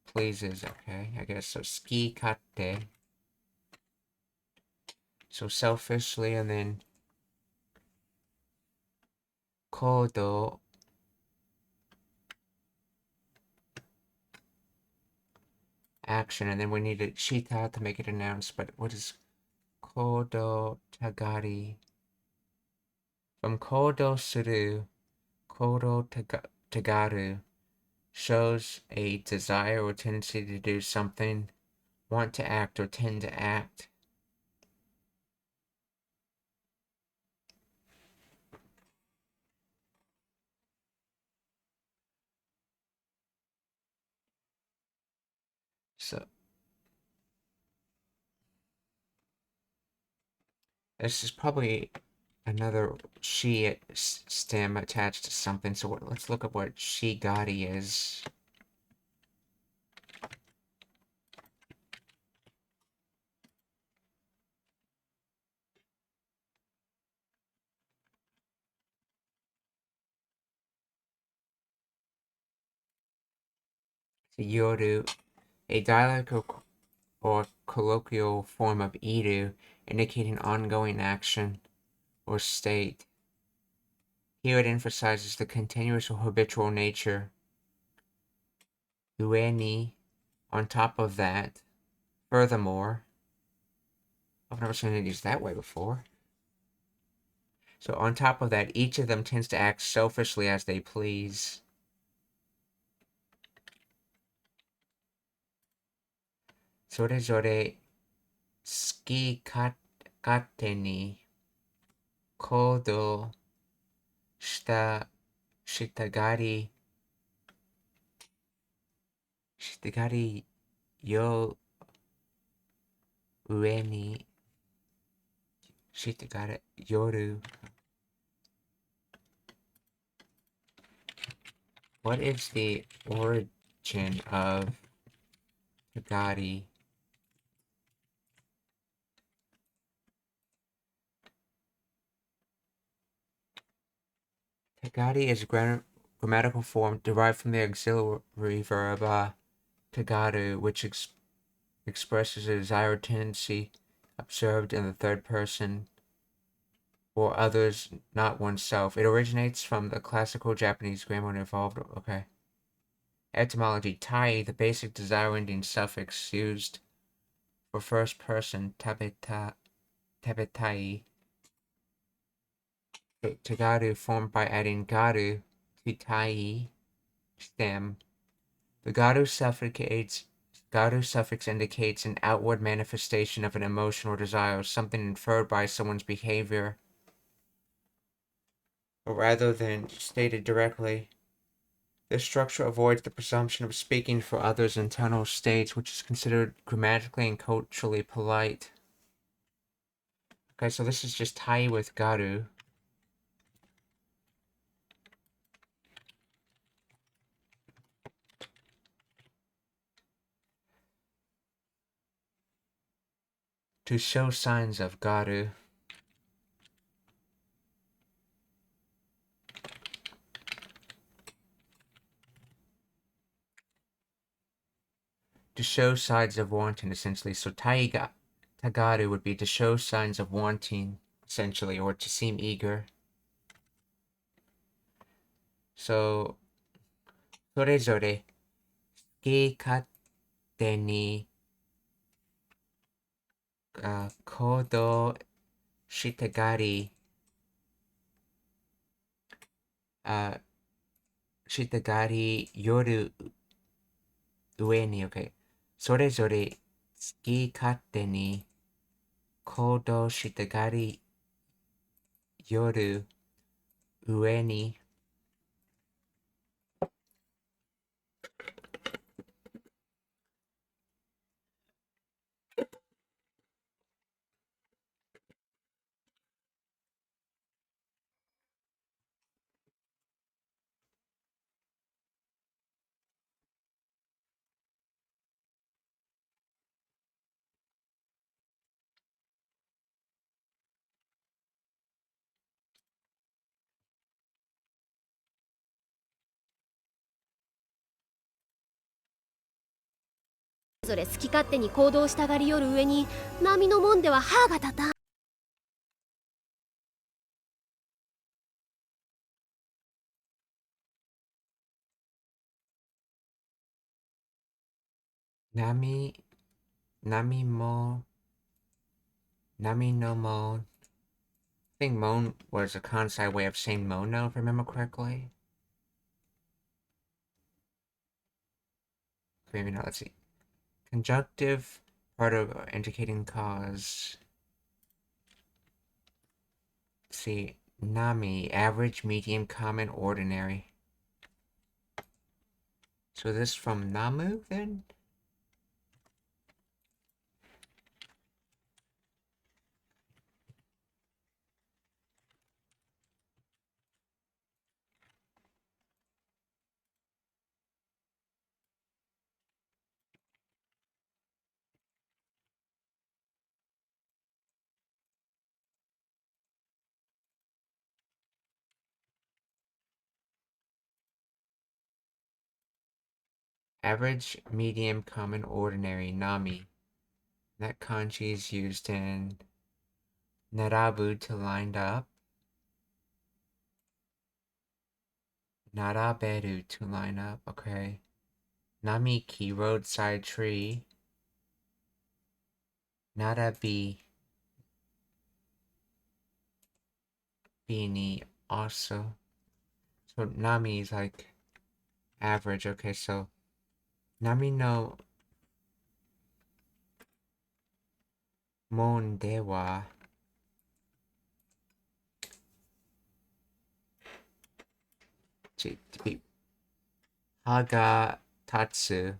pleases. Okay, I guess. So, ski kate. So, selfishly, and then kodo. Action, and then we need a shita to make it announced. But what is kodo tagari? From kodo suru, kodo tagaru shows a desire or tendency to do something, want to act or tend to act. So this is probably another she stem attached to something. So let's look up what shigari is. yoru, a dialect or colloquial form of iru, indicating ongoing action or state. Here it emphasizes the continuous or habitual nature. Ueni, on top of that. Furthermore, I've never seen it used that way before. So on top of that, each of them tends to act selfishly as they please. Sorezore ski kate ni kodo shitagari yo ue ni shitagari yoru. What is the origin of tagari? Tagari is a grammatical form derived from the auxiliary verb tagaru, which expresses a desired tendency observed in the third person or others, not oneself. It originates from the classical Japanese grammar and evolved. Okay. Etymology: tai, the basic desire-ending suffix used for first person tabetai. Tagaru formed by adding garu to tai stem. The garu suffix indicates an outward manifestation of an emotion or desire, something inferred by someone's behavior, rather than stated directly. This structure avoids the presumption of speaking for others' internal states, which is considered grammatically and culturally polite. Okay, so this is just tai with garu. To show signs of garu. To show signs of wanting, essentially. So tagaru would be to show signs of wanting, essentially, or to seem eager. So, それぞれ好き勝手に行動したがり、夜上に、OK。それぞれ好き勝手に行動したがり、夜上に。それ好き勝手に行動したがりよる上に波のもんでは歯が立たん。波もNami no Mon. I think Mon was a Kansai way of saying Mono, if I remember correctly. Maybe not, let's see. Conjunctive, part of indicating cause. Let's see. Nami, average, medium, common, ordinary. So this from Namu, then? Average, medium, common, ordinary, nami. That kanji is used in narabu to line up. Naraberu to line up, okay. Namiki, roadside tree. Narabi, beanie, also. So nami is like average, okay, so nami no mon de wa haga tatsu.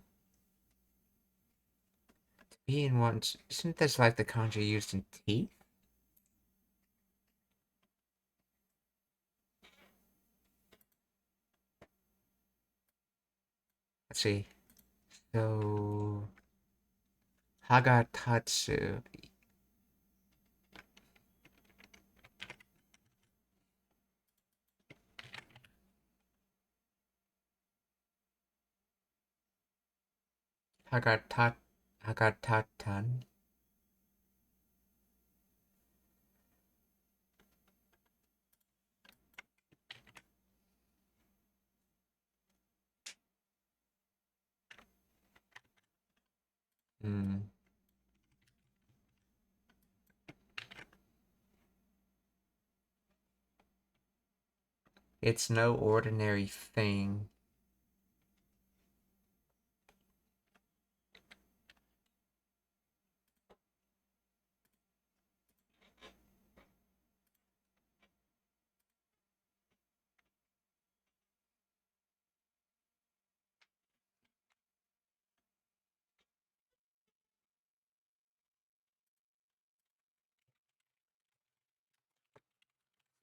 To be in one, isn't this like the kanji used in teeth? Let's see. So Hagatatsu. Hagatatan. Hmm. It's no ordinary thing.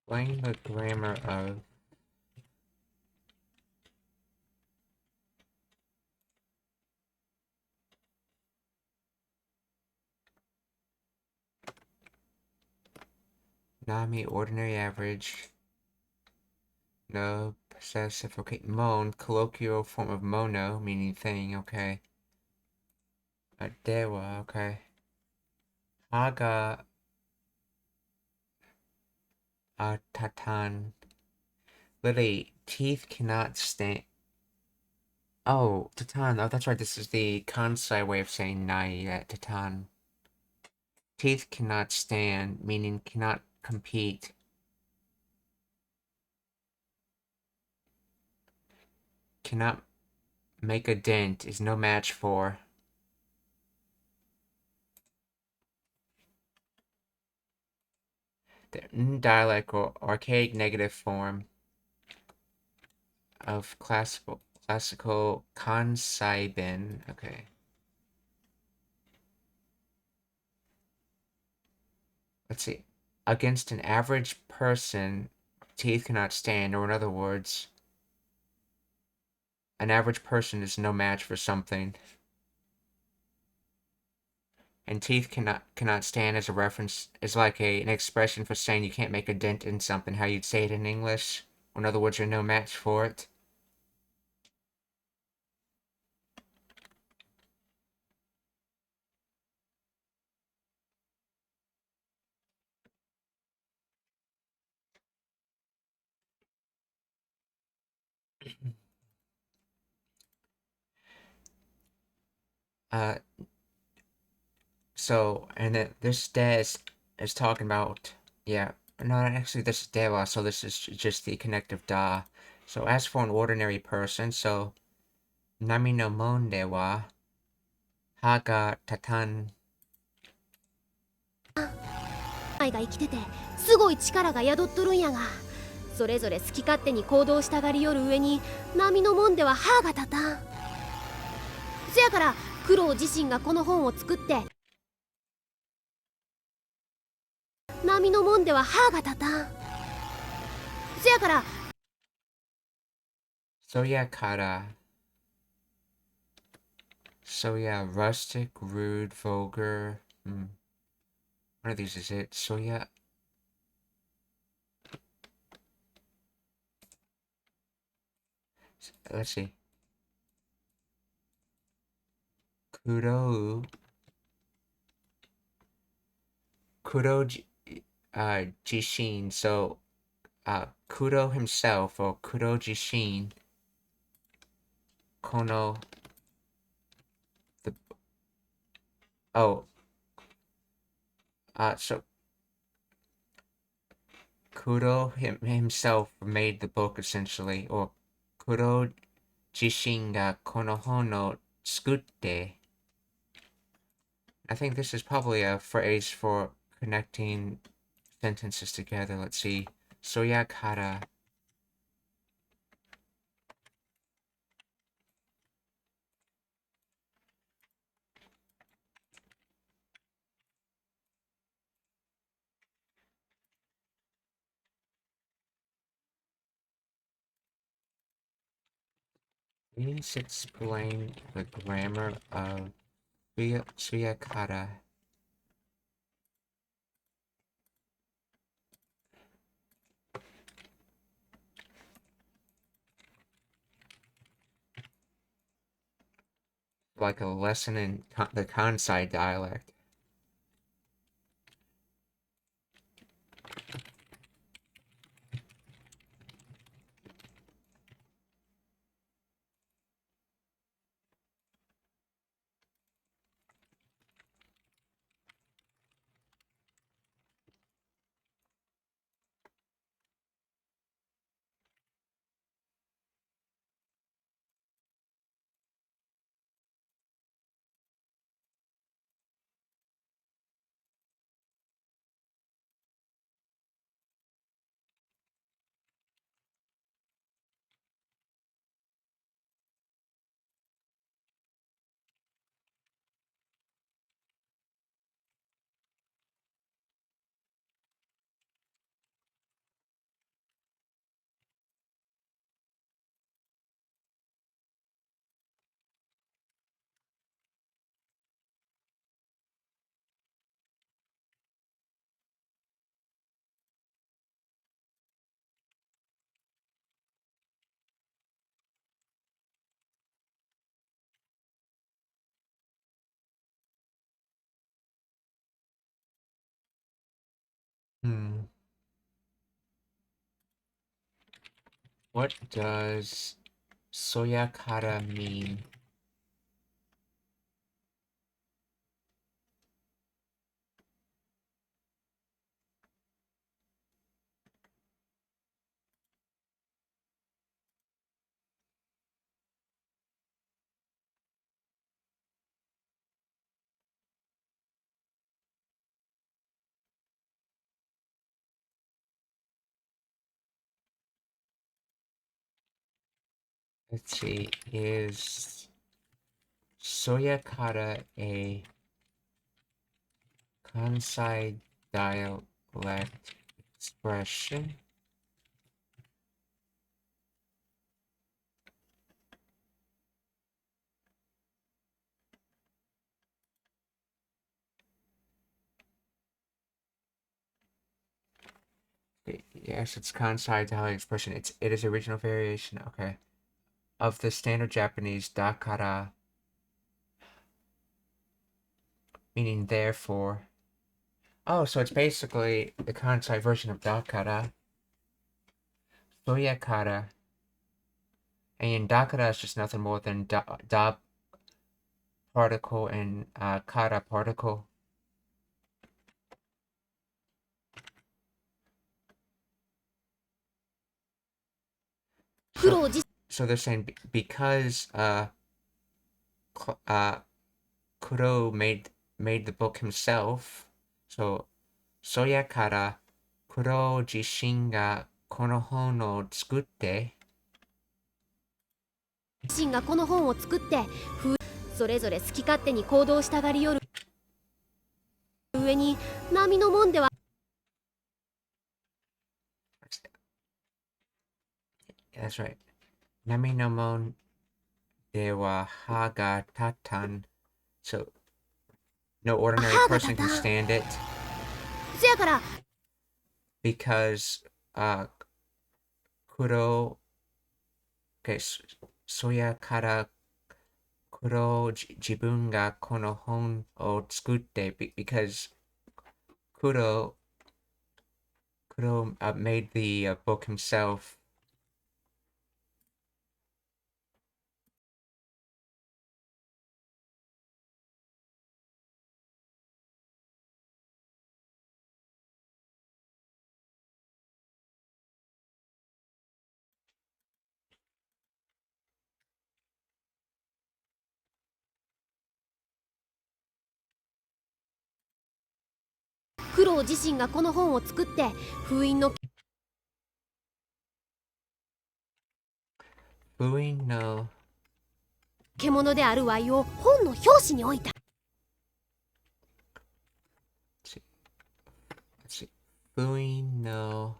Explain the grammar of Nami, ordinary, average. No, possessive, okay. Mon, colloquial form of mono, meaning thing, okay. Dewa, okay. Haga Tatan. Literally, teeth cannot stand. Oh, Tatan. Oh, that's right. This is the Kansai way of saying nai at Tatan. Teeth cannot stand, meaning cannot compete. Cannot make a dent, is no match for. The dialect or archaic negative form of classical Kansai bin. Okay. Let's see. Against an average person, teeth cannot stand, or in other words, an average person is no match for something. And teeth cannot stand as a reference is like an expression for saying you can't make a dent in something, how you'd say it in English. Or in other words, you're no match for it. Uh, so, and then this des is talking about, yeah, no, actually this is dewa, so this is just the connective da. So as for an ordinary person, so, nami no mon dewa, haga tatan. 愛が生きててすごい力が宿っとるんやが、それぞれ好き勝手に行動したがりよる上に波のもんでは歯が立たん。せやからクロウ自身がこの本を作って、波のもんでは歯が立たん。せやから So yeah, kara. So yeah, rustic, rude, vulgar. One of these is it. So yeah. Let's see. Kuro Jishin. So Kuro himself, or Kuro Jishin, Kono, the so Kuro himself made the book essentially, or Kuro Jishin ga konoho no tsukutte. I think this is probably a phrase for connecting sentences together. Let's see. Soyakara. Please explain the grammar of Suyakara. Like a lesson in the Kansai dialect. What does Soyakara mean? Let's see, is Soyakara a Kansai dialect expression? Yes, it's Kansai dialect expression. It is original variation, okay, of the standard Japanese dakara, meaning therefore. Oh, so it's basically the Kansai version of dakara. Soyakara. And dakara is just nothing more than da particle and kara particle. So they're saying because Kuro made the book himself, so Soyakara Kuro jishin ga kono hon o tsukutte. 自身がこの本を作ってそれぞれ好き勝手に行動したがりよる上に波のもんでは That's right. Nami no mon de wa ha ga tatan. So no ordinary person can stand it. そやから Because Kuro, okay, Soyakara 自分がこの本を作って、because Kuro made the book himself. クロウ自身がこの本を作って封印の獣であるワイを本の表紙に置いた。封印の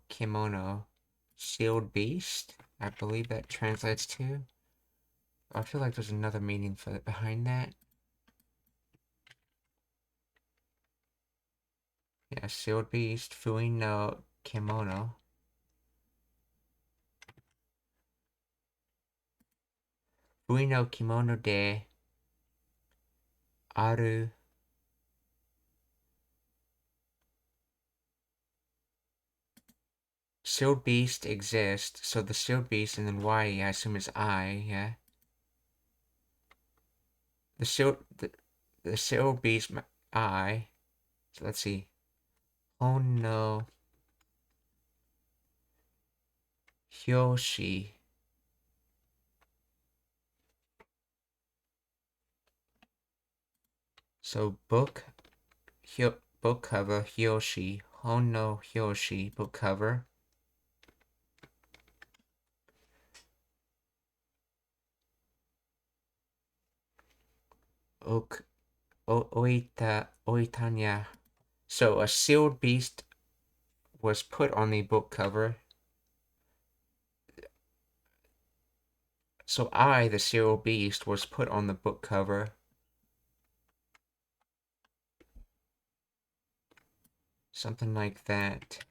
kimono, shield beast, I believe that translates to. I feel like there's another meaning behind that. Yeah, shield beast, fuin no kimono. Fuin no kimono de aru. Shield beast exists, so the shield beast and then Y, I assume is I, yeah. The shield beast I. So let's see. Oh no. Hyoshi. So book cover Hyoshi. Hono Hyoshi book cover. Oitanya. So a sealed beast was put on the book cover. So I, the sealed beast, was put on the book cover. Something like that.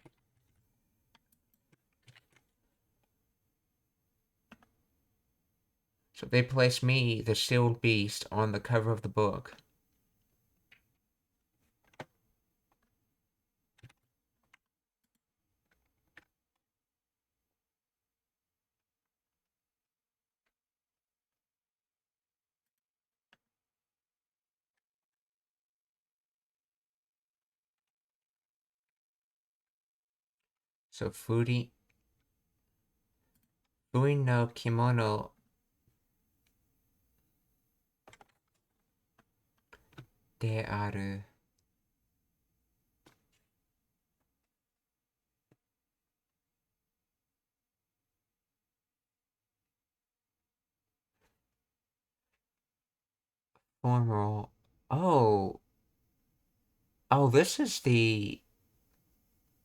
So they placed me, the sealed beast, on the cover of the book. So Fuin no kimono de aru. Formal. Oh, this is the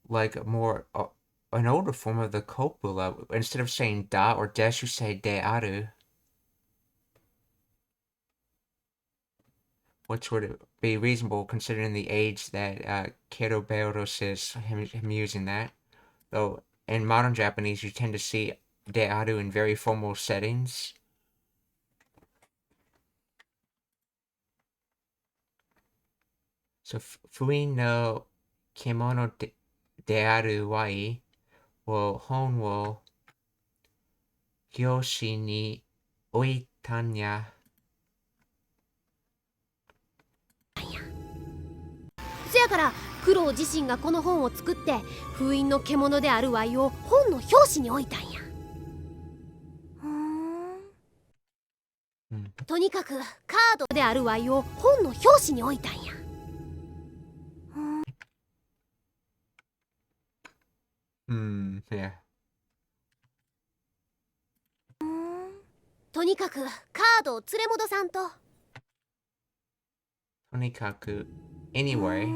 like more an older form of the copula. Instead of saying da or des, you say de aru, which would be reasonable considering the age that Keroberos is, him using that. Though in modern Japanese, you tend to see de aru in very formal settings. So Fuin no kimono de aru wai wo hon wo hyoshi ni oitanya. せやからクロウ自身がこの本を作って封印の獣であるワイを本の表紙に置いたんや。とにかくカードであるワイを本の表紙に置いたんや。Yeah. とにかくカードを連れ戻さんと。とにかく anyway.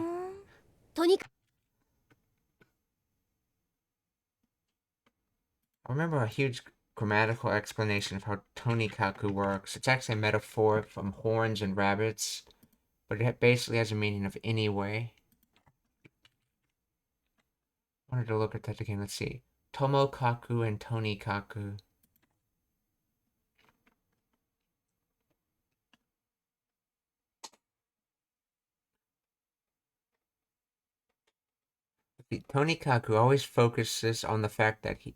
とにか I remember a huge grammatical explanation of how tonikaku works. It's actually a metaphor from horns and rabbits, but it basically has a meaning of anyway. wanted to look at that again. Let's see. Tomokaku and Tonikaku. Tonikaku always focuses on the fact that he,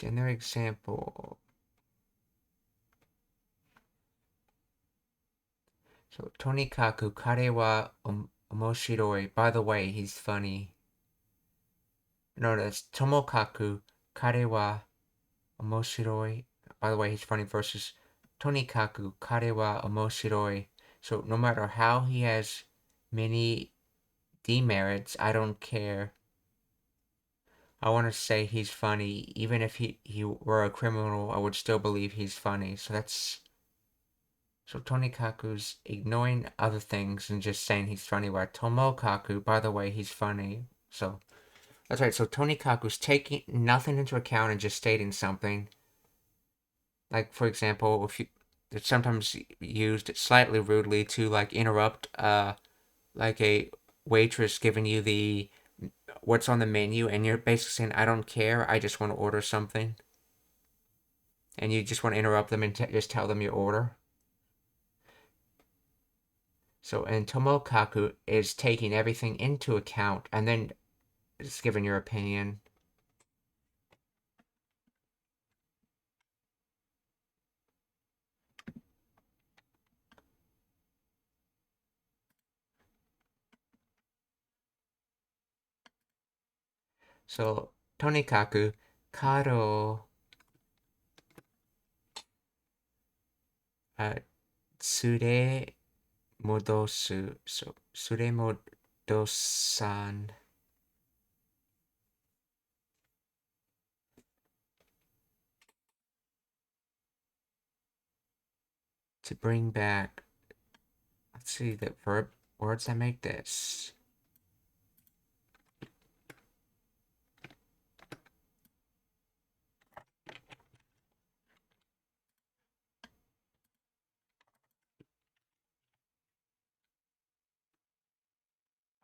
in their example. So, Tonikaku kare wa omoshiroi. By the way, he's funny. No, that's Tomokaku kare wa omoshiroi. By the way, he's funny versus Tonikaku kare wa omoshiroi. So, no matter how he has many demerits, I don't care. I want to say he's funny. Even if he were a criminal, I would still believe he's funny. So that's... So Tonikaku's ignoring other things and just saying he's funny, while Tomokaku, by the way, he's funny. So, that's right. So Tonikaku's taking nothing into account and just stating something. Like, for example, if you... It's sometimes used slightly rudely to, like, interrupt, like a waitress giving you the... what's on the menu, and you're basically saying, I don't care, I just want to order something. And you just want to interrupt them and just tell them your order. So, and Tomokaku is taking everything into account and then just giving your opinion. So, Tonikaku, karo, tsure modosu. So, tsure modosan. To bring back. Let's see the verb words that make this.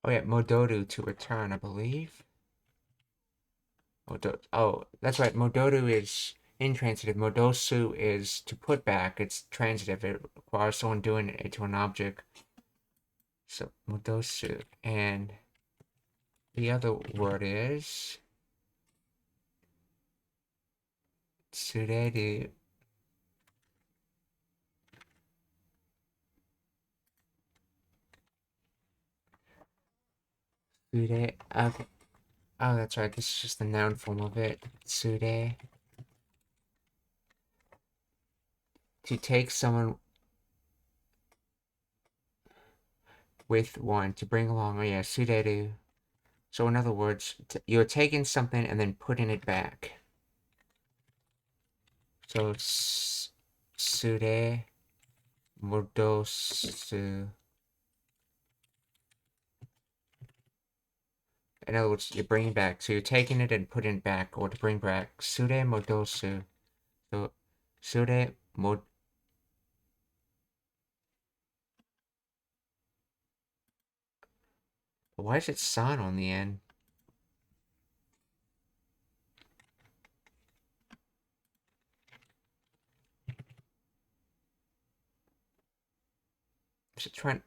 Oh yeah, modoru, to return, I believe. Oh, that's right. Modoru is intransitive. Modosu is to put back. It's transitive. It requires someone doing it to an object. So modosu. And the other word is tsureru. Tsure. Okay. Oh, that's right. This is just the noun form of it. Tsure. To take someone with one. To bring along. Oh yeah, tsureru. So in other words, you're taking something and then putting it back. So tsure modosu. In other words, you're bringing back. So you're taking it and putting it back, or to bring back. Sure modosu. So, sure mod. Why is it san on the end? Is it trying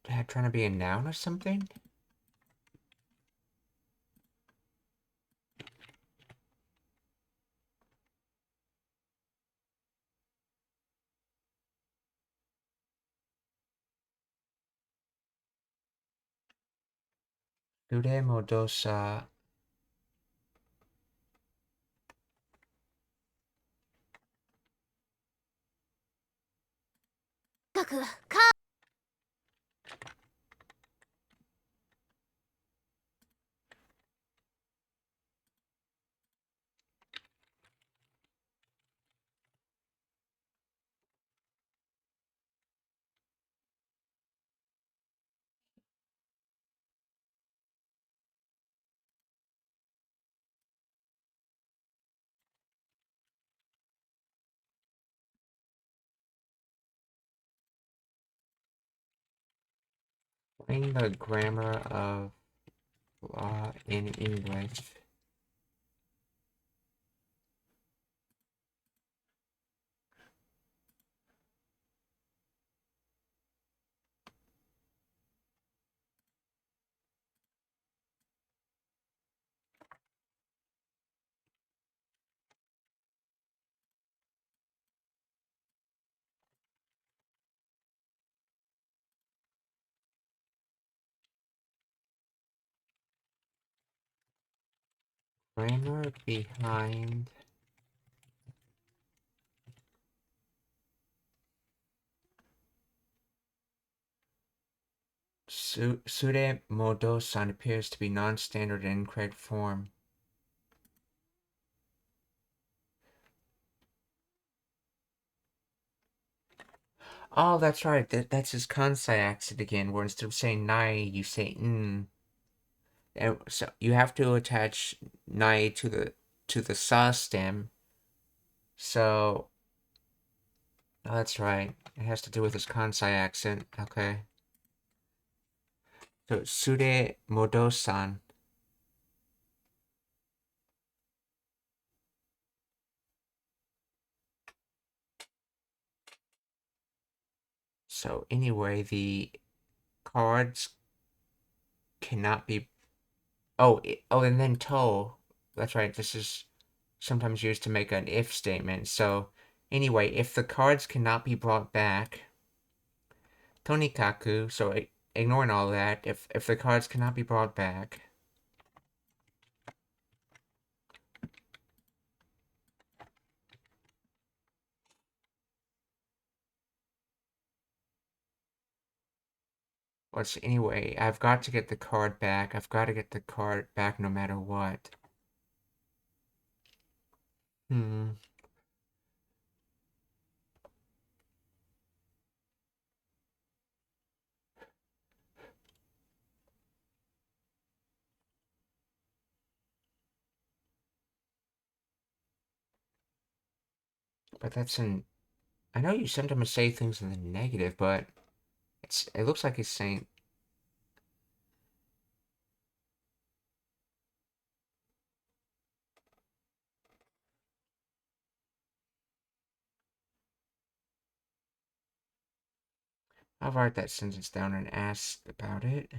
to be a noun or something? Sure modosa. Knowing the grammar of law in English. Grammar behind Sure Modo-san appears to be non-standard and incorrect form. Oh, that's right. That's his kansai accent again, where instead of saying nai, you say n. And so you have to attach nai to the sa stem. So oh, that's right. It has to do with his kansai accent. Okay. So Sure Modo-san. So anyway, the cards cannot be. Oh, and then to. That's right. This is sometimes used to make an if statement. So anyway, if the cards cannot be brought back, tonikaku. So ignoring all that, if the cards cannot be brought back. Anyway, I've got to get the card back. I've got to get the card back no matter what. But that's an. I know you sometimes say things in the negative, but it looks like he's saying. I'll write that sentence down and ask about it.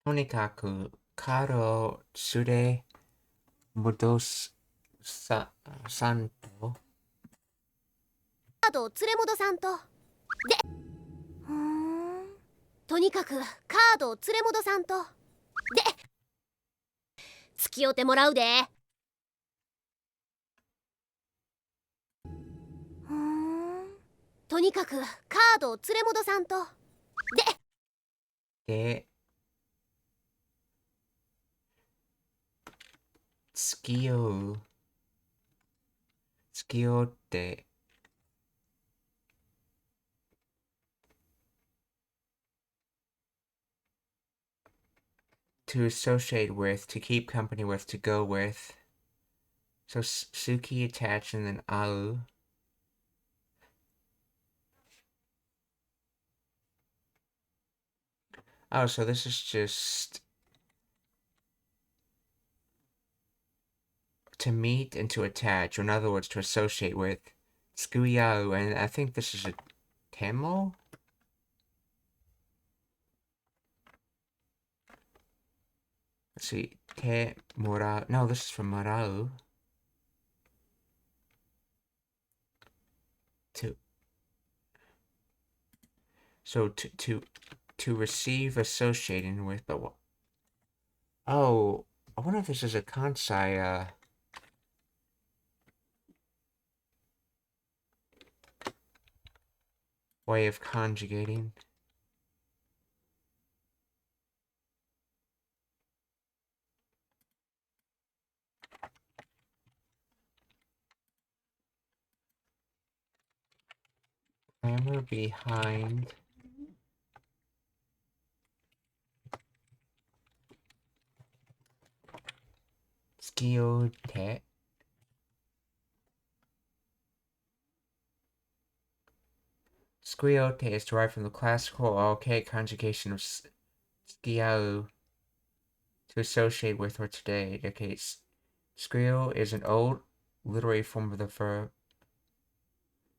Tonikaku, karo sure modos santo. カードを連れ戻さんと。で、とにかくカードを連れ戻さんと。で、付き合ってもらうで。とにかくカードを連れ戻さんと。で、付き合って、to associate with, to keep company with, to go with. So suki attached and then au. Oh, so this is just to meet and to attach, or in other words, to associate with. Tsukuyau, and I think this is a temo? Let's see, te morau. No, this is from morau. To. So to receive associating with the oh, I wonder if this is a kansai way of conjugating. Clamor behind skiote. Squiote is derived from the classical archaic conjugation of skiau to associate with or today. Okay, squio is an old literary form of the verb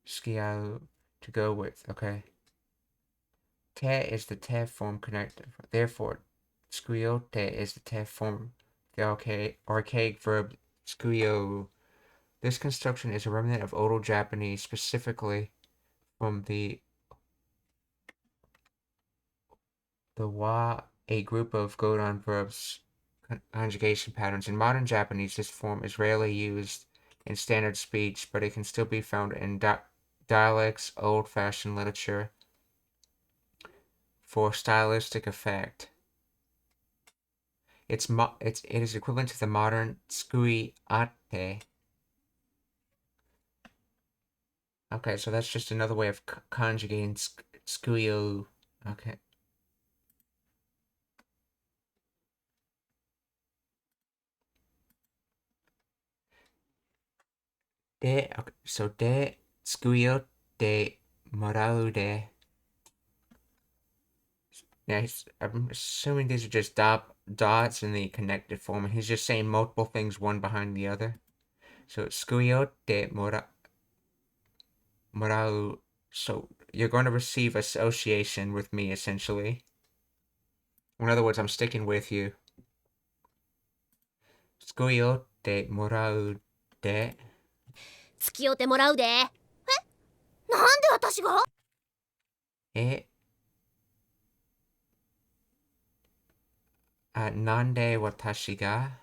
skiau to go with. Okay. Te is the te form connected. Therefore, squiote is the te form the archaic verb squio. This construction is a remnant of Old Japanese, specifically from the wa, a group of Godon verbs conjugation patterns. In modern Japanese, this form is rarely used in standard speech, but it can still be found in dialects, old-fashioned literature for stylistic effect. It is equivalent to the modern scuiate. Okay, so that's just another way of conjugating scuio. Okay. Okay, so de scuio de morau de. Yeah, I'm assuming these are just dots in the connected form, and he's just saying multiple things one behind the other. So scuio de morau. So you're going to receive association with me, essentially. In other words, I'm sticking with you. Scuio de morau de. 付き合ってもらうで。なんで私が？なんで私が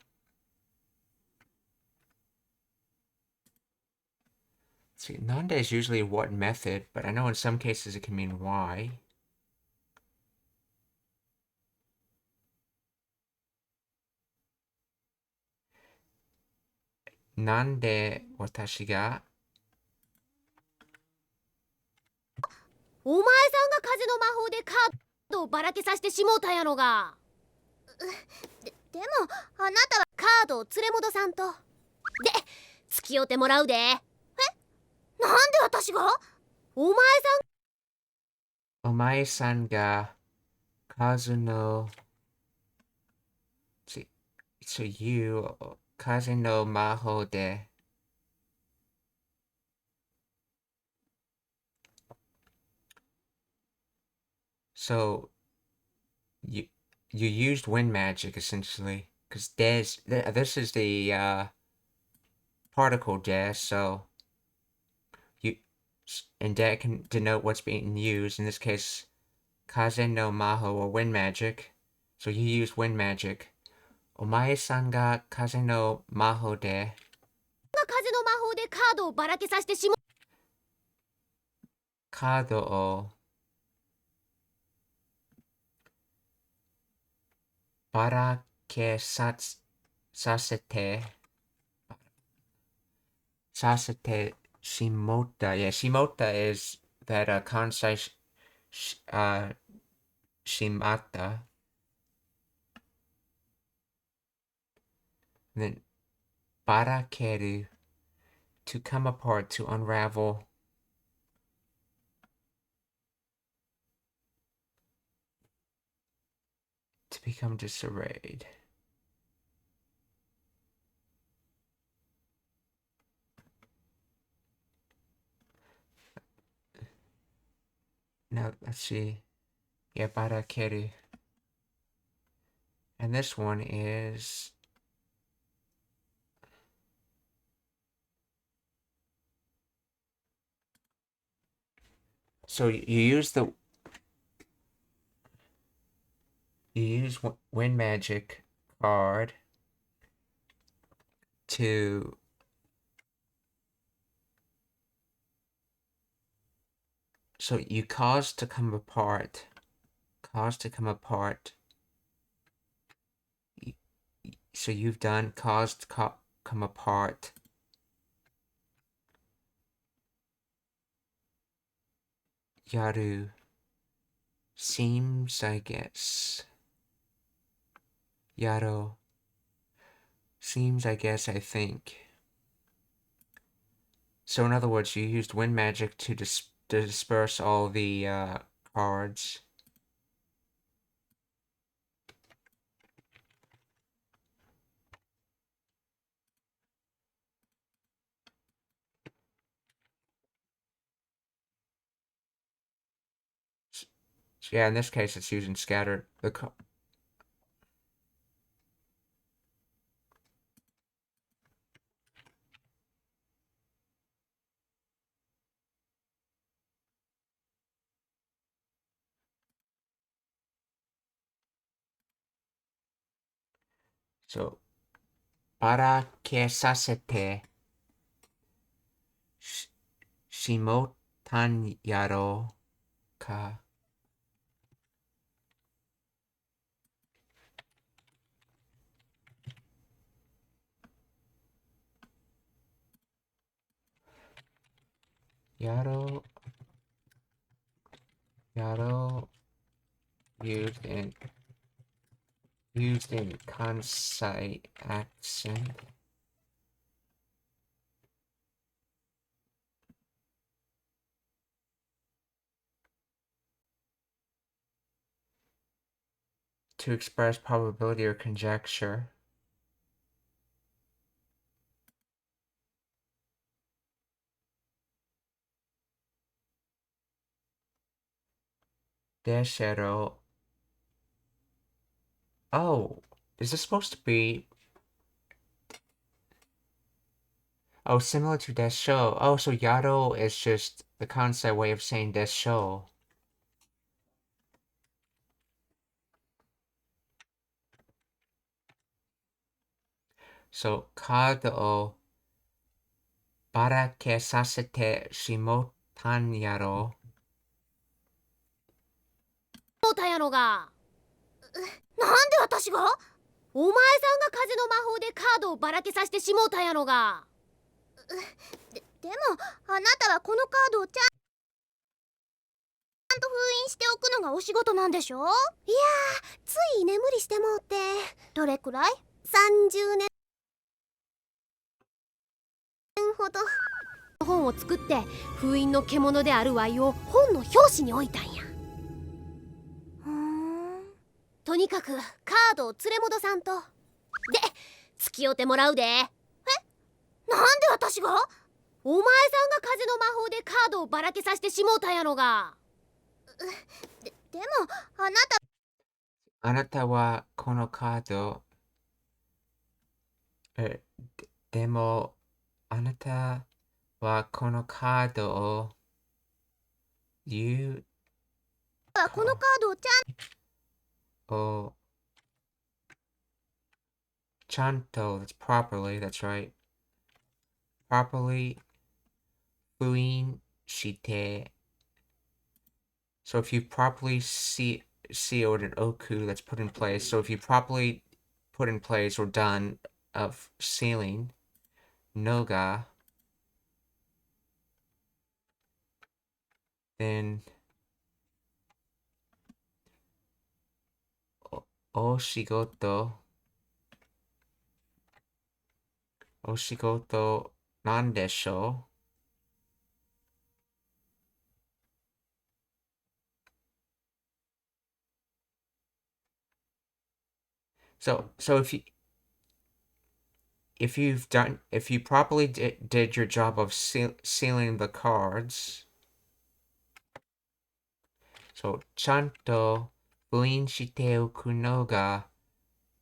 See, nande is usually what method, but I know in some cases it can mean why. Nande watashi ga お前さんが風の魔法でカードをばらけさせてしもうたんやろが。でもあなたはカードを連れ戻さんと。で、付き合ってもらうで。なんで私が？お前お前さんが風の See, so you 風の魔法で So you used wind magic essentially, because this is the particle des, so you and that can denote what's being used. In this case, kaze no maho or wind magic. So you use wind magic. Omae-san ga kaze no maho de が風の魔法でカードをばらけさせてしもう。カードをばらけさせて shimota. Yeah, shimota is that kansai shimata. And then barakeru, to come apart, to unravel. To become disarrayed. Now, let's see. Yeah, barakeru. And this one is... So you use the you use Wind Magic card to so you cause to come apart. Cause to come apart. So you've done caused come apart. Yaru. Seems, I guess. Yaro. Seems, I guess, I think. So in other words, you used wind magic to disperse all the cards. So yeah, in this case, it's using scatter. So, ばらけさせてしもたんやろうか。やろう、やろう、used in Kansai accent. To express probability or conjecture. Deshero. Oh, is this supposed to be... Oh, similar to desho. Oh, so yaro is just the Kansai way of saying desho. So, card o barake sasete shimotan yaro. そうたやろが。なんで私が？お前さんが風の魔法でカードをばらけさせてしもうたやろが。でもあなたはこのカードをちゃんと封印しておくのがお仕事なんでしょ？いやー、つい眠りしてもうて。どれくらい？30年ほど。本を作って封印の獣であるワイを本の表紙に置いたんや。とにかくカードを連れ戻さんと。で、付き合うてもらうで。え？なんで私が？お前さんが風の魔法でカードをばらけさせてしもうたやろが。でもあなたはこのカード、でもあなたはこのカードを言うこのカードをちゃんと that's properly, that's right. Properly 封印して So if you properly sealed an oku that's put in place, so if you properly put in place or done of sealing noga, then oshigoto nan desho? So if you properly did your job of sealing the cards, so ちゃんと封印しておくのが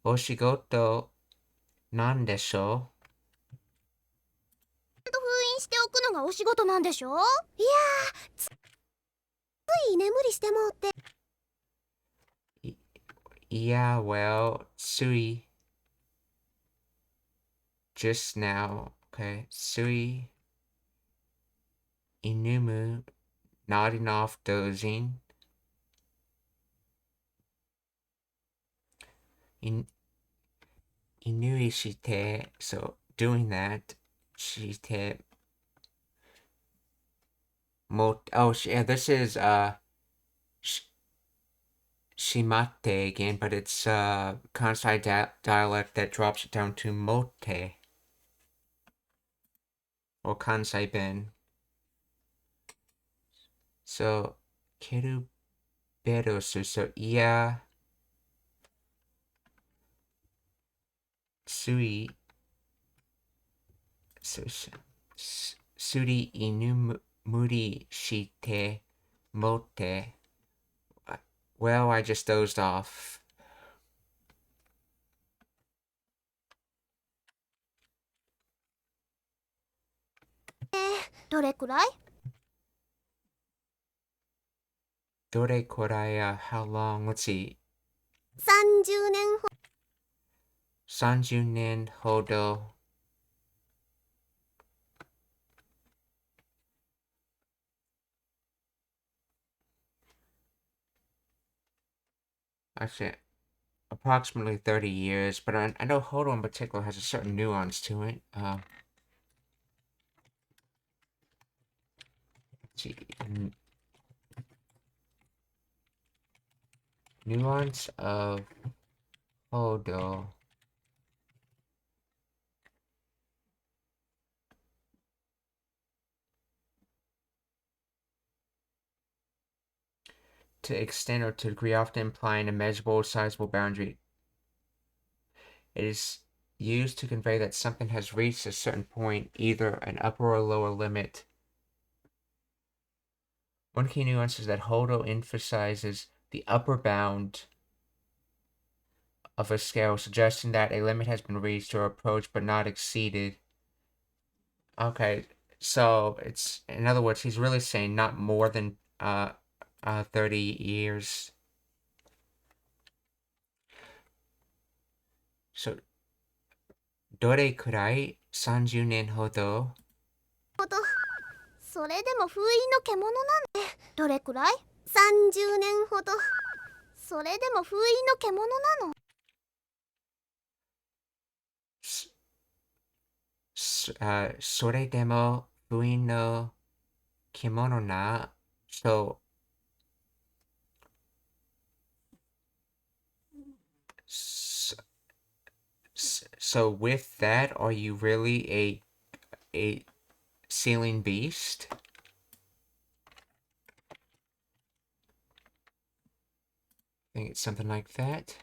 お仕事なんでしょう？ちゃんと封印しておくのがお仕事なんでしょ？いやー、つい眠りしてもうて。Yeah, well, Sui just now. Okay, Sui Inumu nodding off, dozing. In Inui shite, so doing that. Shite mot. Oh, yeah, this is shimate again, but it's Kansai dialect that drops it down to mote or Kansai ben. So keru berosu. So iya sui. So suri inumuri shite mote. Well, I just dozed off. どれくらい？ Dore koraya, how long? Let's see. 30年ほ30年ほど. Actually, approximately 30 years, but I know Hodo in particular has a certain nuance to it. Let's see. Nuance of Hodo. To extend or to degree, often implying a measurable, sizable boundary. It is used to convey that something has reached a certain point, either an upper or lower limit. One key nuance is that Hodo emphasizes the upper bound of a scale, suggesting that a limit has been reached or approached but not exceeded. Okay, so it's, in other words, he's really saying not more than 30 years. So, どれくらい ?30 年ほど。ど。それでも封印の獣なんで。どれくらい？ 30 年ほど。それでも封印の獣なの。それでも封印の獣な。So, so with that, are you really a sealing beast? I think it's something like that.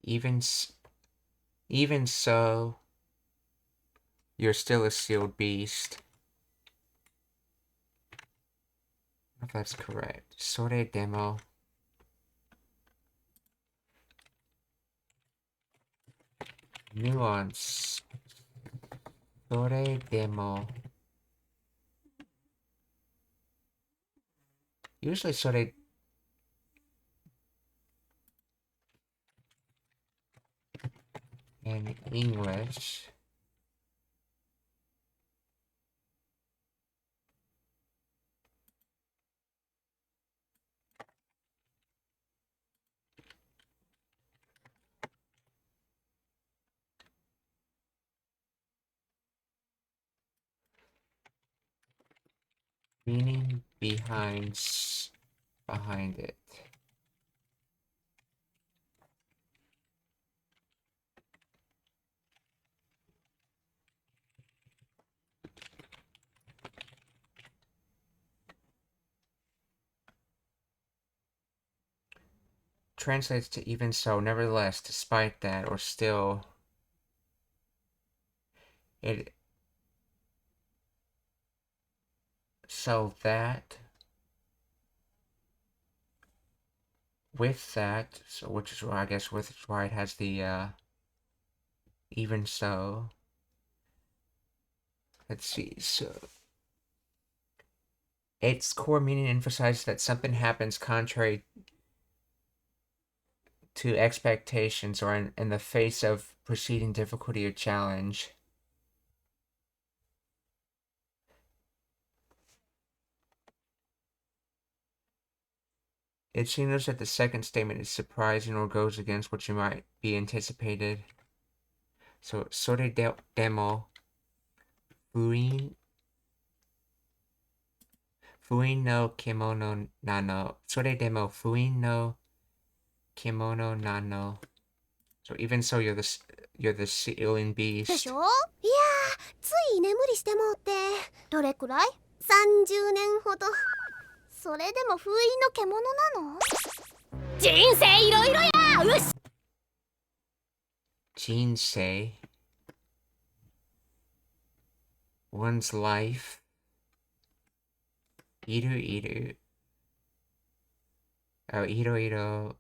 Even so, you're still a sealed beast. If that's correct. Sore demo. Nuance. Sore demo. Usually sore in English. Meaning behind it. Translates to even so, nevertheless, despite that, or still. It. So that. With that, so which is why I guess which is why it has the even so. let's see. So its core meaning emphasizes that something happens contrary to expectations or in the face of preceding difficulty or challenge. It signals that the second statement is surprising or goes against what you might be anticipated. So, sore demo, fuin no kimono nano. Sore demo, fuin no kimono nano. So even so, you're the ceiling で beast. しょ。いやー、つい眠りしてもうて。どれくらい？ 30 年ほど。それでも封印の獣なの？人生いろいろや。うっ。Jinsei, one's life. Iru, iro,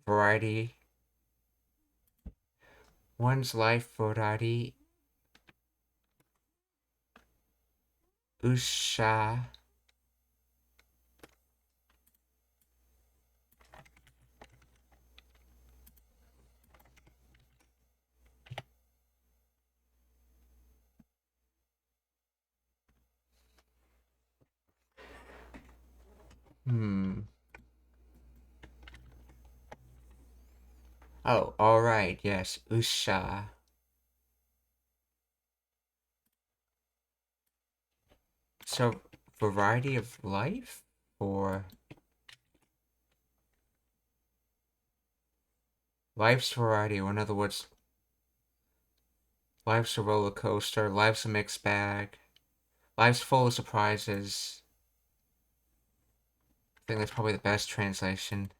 variety. One's life variety. Usha. Oh, alright, yes, Usha. So, variety of life? Or life's variety, or in other words, life's a roller coaster, life's a mixed bag, life's full of surprises. I think that's probably the best translation.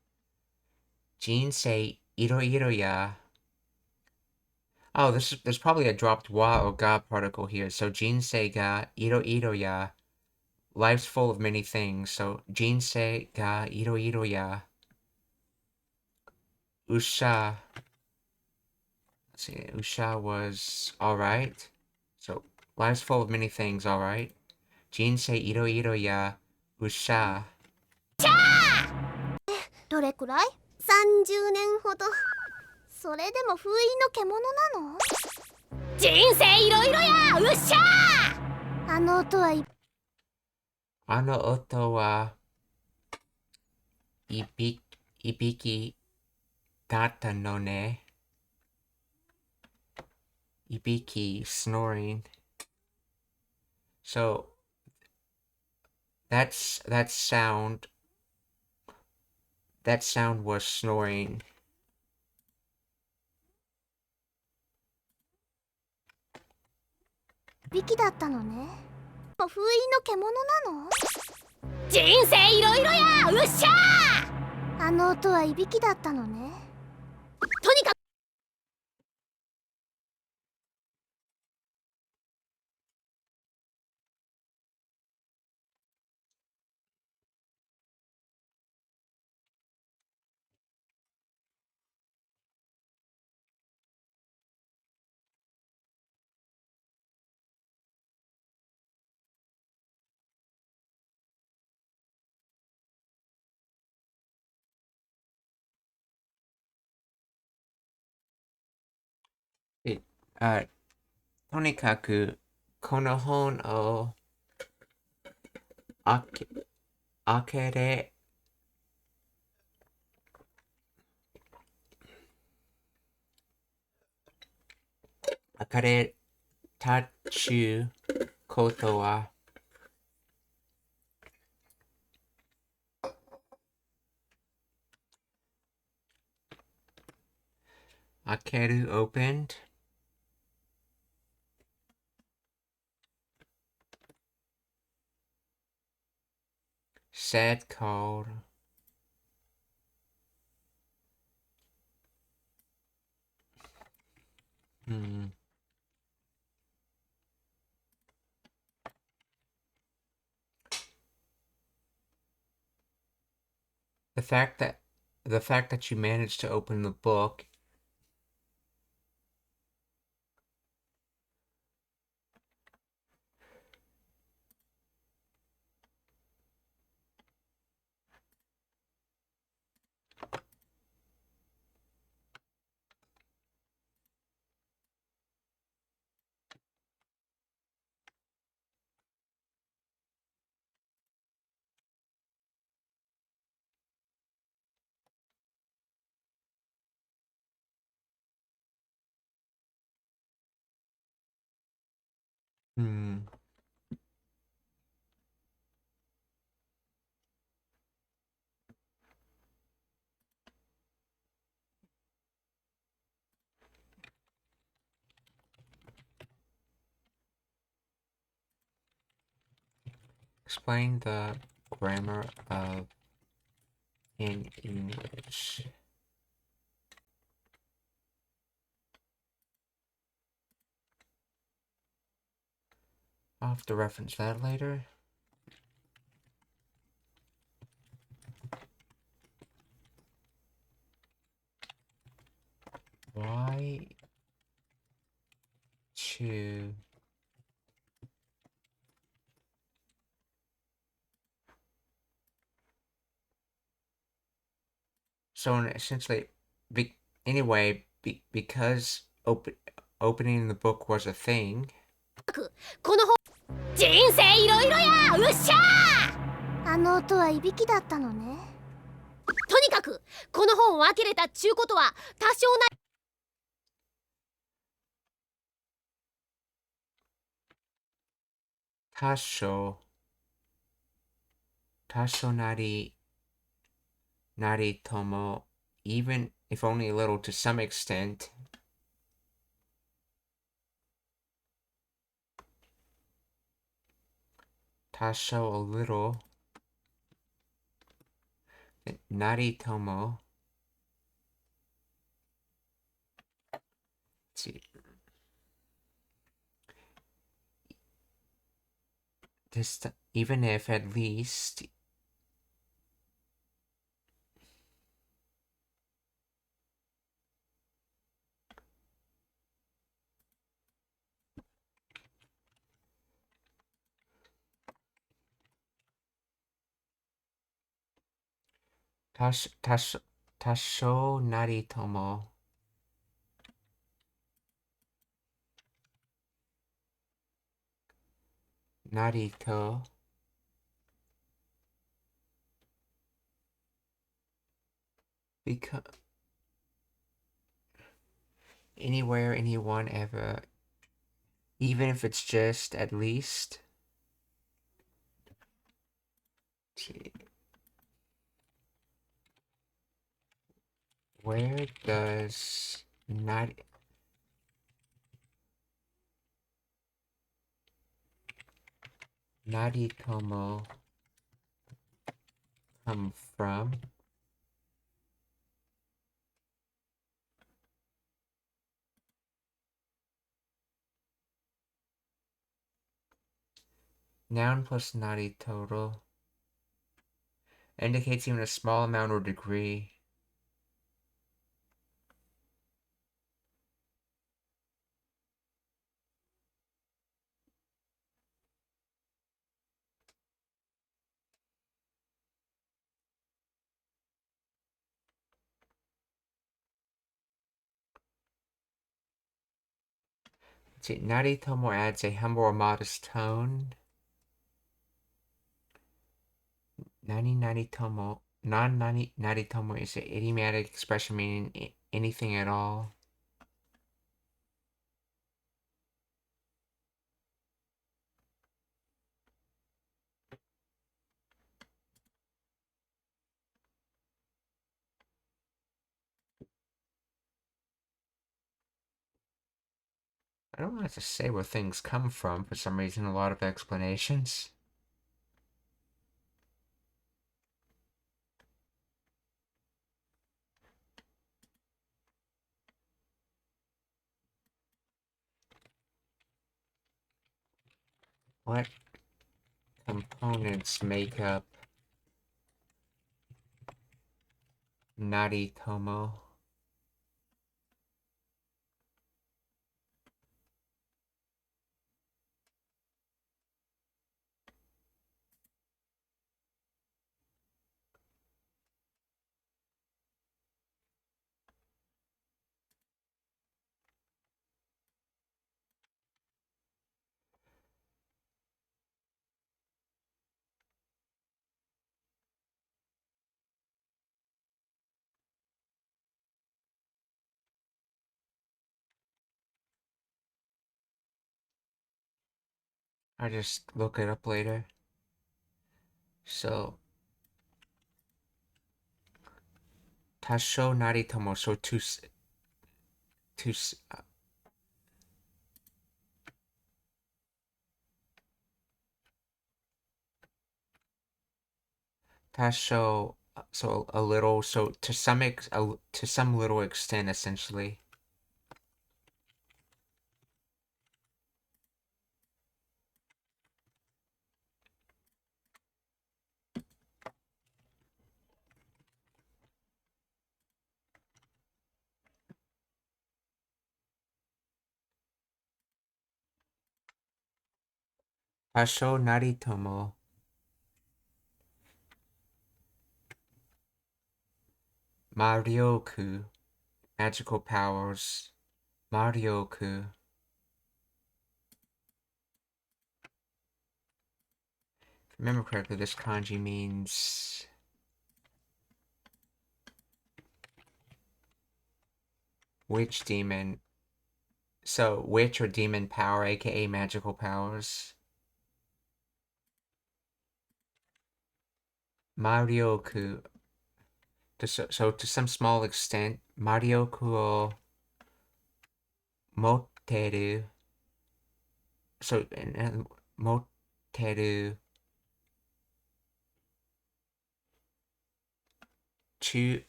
Jinsei iro ya. Oh, there's probably a dropped wa or ga particle here. So jinsei ga iro ya. Life's full of many things. So jinsei ga iro ya. Usha. Let's see. Usha was alright. So life's full of many things, alright. Jinsei iro ya. Usha. どれくらい？ 30 年ほど。それでも封印の獣なの？人生いろいろや。うっしゃー。あの音はいびきだったのね。Ibiki snoring. So that sound was snoring. びきだったのね。封印の獣なの？人生いろいろや。うっしゃー。あの音はいびきだったのね。とにかく。とにかくこの本を開けれたちゅうことは開ける opened said called the fact that you managed to open the book Hmm. Explain the grammar of in English. I'll have to reference that later. Why to so essentially because opening the book was a thing. この本人生いろいろやうっしゃー。あの音はいびきだったのね。とにかくこの本を開けれたっちゅうことは多少な多少なりとも even if only a little to some extent. 多少 a little なりとも this even if at least多少なりともなりと because anywhere, anyone, ever, even if it's just at least. Where does Naritomo come from? Noun plus nari total indicates even a small amount or degree. See, Naritomo adds a humble or modest tone. Non-Naritomo is an idiomatic expression meaning anything at all. I don't have to say where things come from for some reason, a lot of explanations. What components make up Naritomo? I just look it up later. So, Tasho Naritomo, so Tasho, so a little, so to some little extent, essentially. Tasho Naritomo. Marioku. Magical powers. Marioku. If I remember correctly, this kanji means witch demon. So, witch or demon power, aka magical powers. Marioku. So to some small extent, Marioku o motteru. So, motteru. Chu.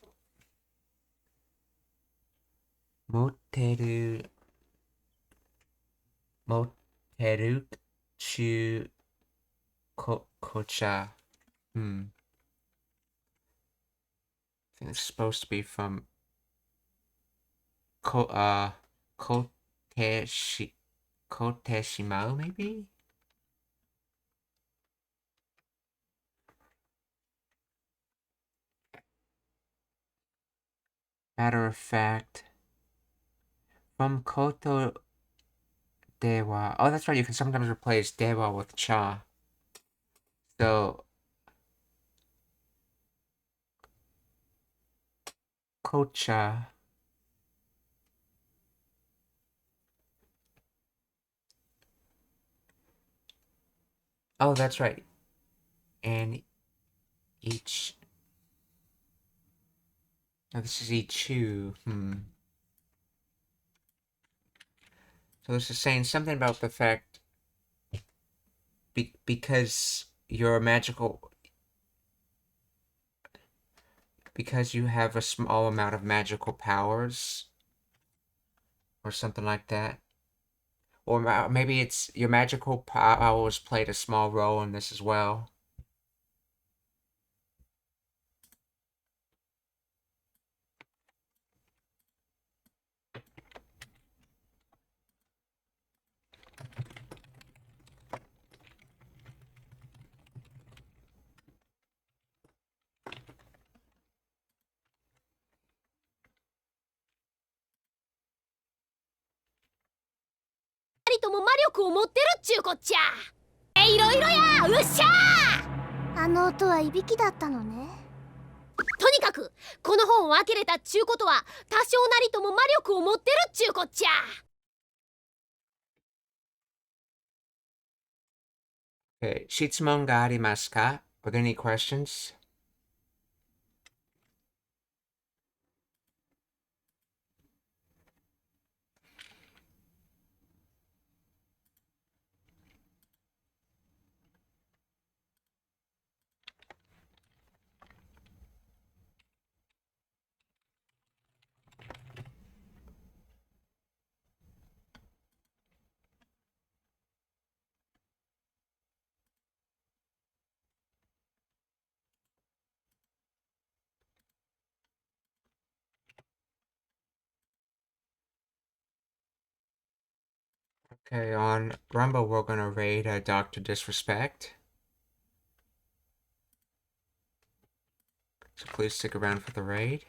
Motteru. Motteru. Chu. Kocha. I think it's supposed to be from Koteshimao, maybe? Matter of fact, from Koto Dewa. Oh, that's right, you can sometimes replace Dewa with Cha. So, Kocha. Oh, that's right. And each. Oh, this is Ichu. So this is saying something about the fact because you're a magical. Because you have a small amount of magical powers. Or something like that. Or maybe it's your magical powers played a small role in this as well.とも魔力を持ってるっちゅうこっちゃ。いろいろや、うっしゃー。あの音はいびきだったのね。とにかくこの本を開けれたっちゅうことは多少なりとも魔力を持ってるっちゅうこっちゃ。Okay, 質問がありますか? Are there any questions? Okay, on Rumble we're gonna raid Dr. Disrespect. So please stick around for the raid.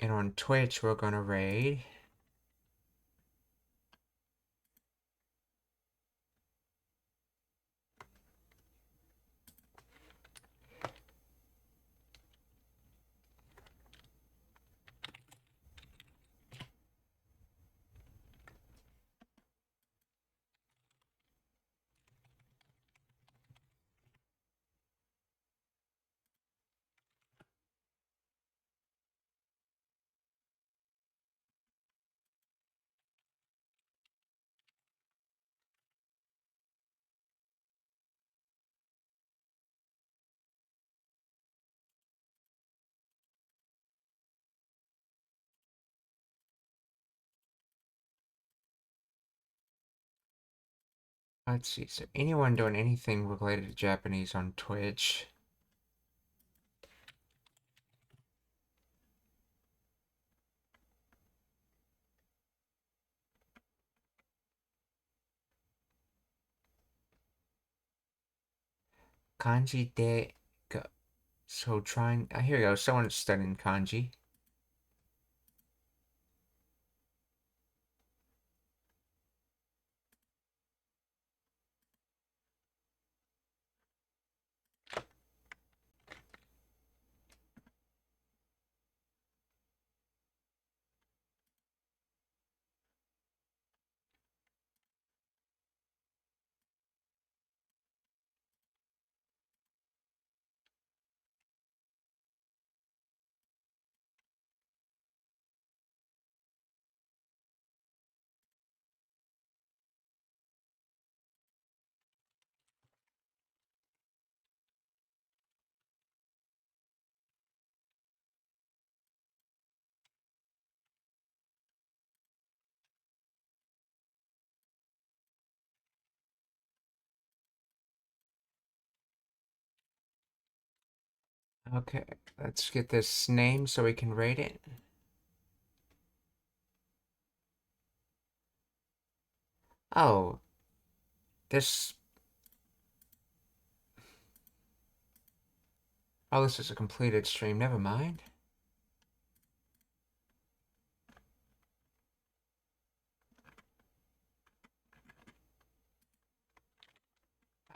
And on Twitch we're gonna raid Let's see. Is there anyone doing anything related to Japanese on Twitch? Kanji de go. So trying. Here we go. Someone's studying kanji. Okay, let's get this name so we can rate it. Oh, this. Oh, this is a completed stream. Never mind.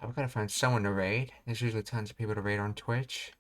I've got to find someone to raid. There's usually tons of people to raid on Twitch.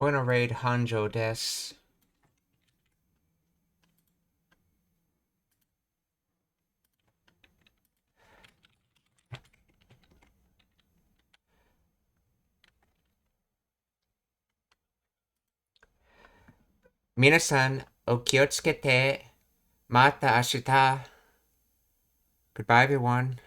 We're gonna raid Hanjo Des. Minasan, okiyotsukete. Mata ashita. Goodbye, everyone.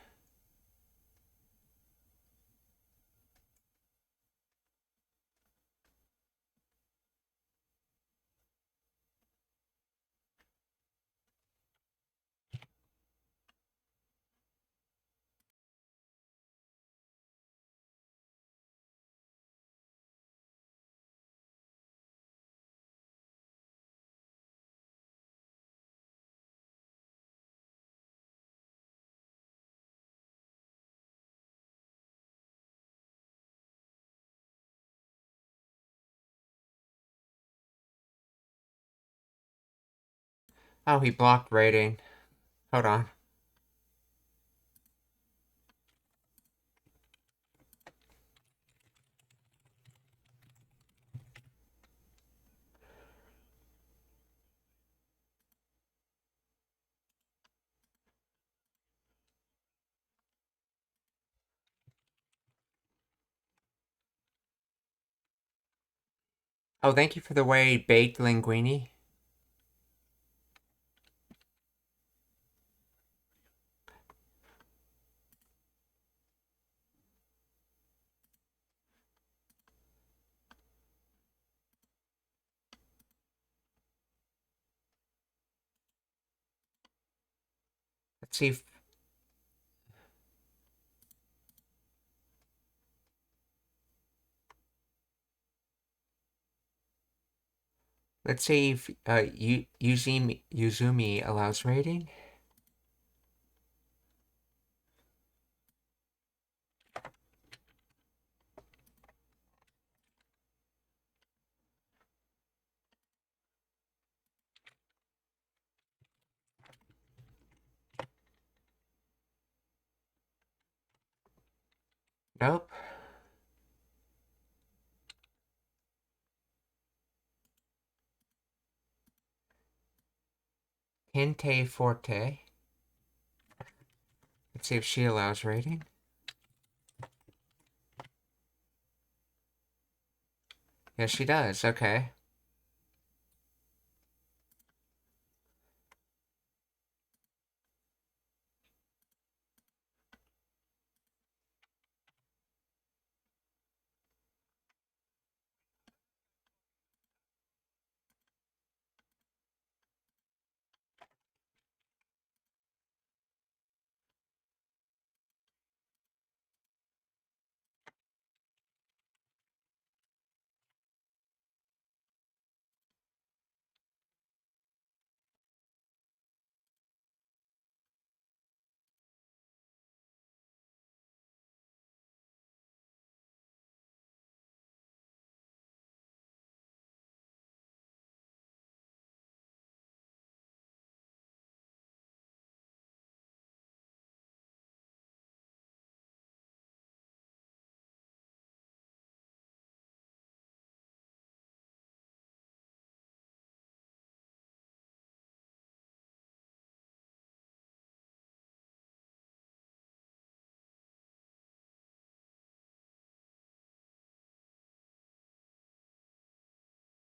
Oh, he blocked raiding. Hold on. Oh, thank you for the way baked linguine. Let's see if Yuzumi allows raiding. Nope. Hinte Forte. Let's see if she allows rating. Yes, she does. Okay.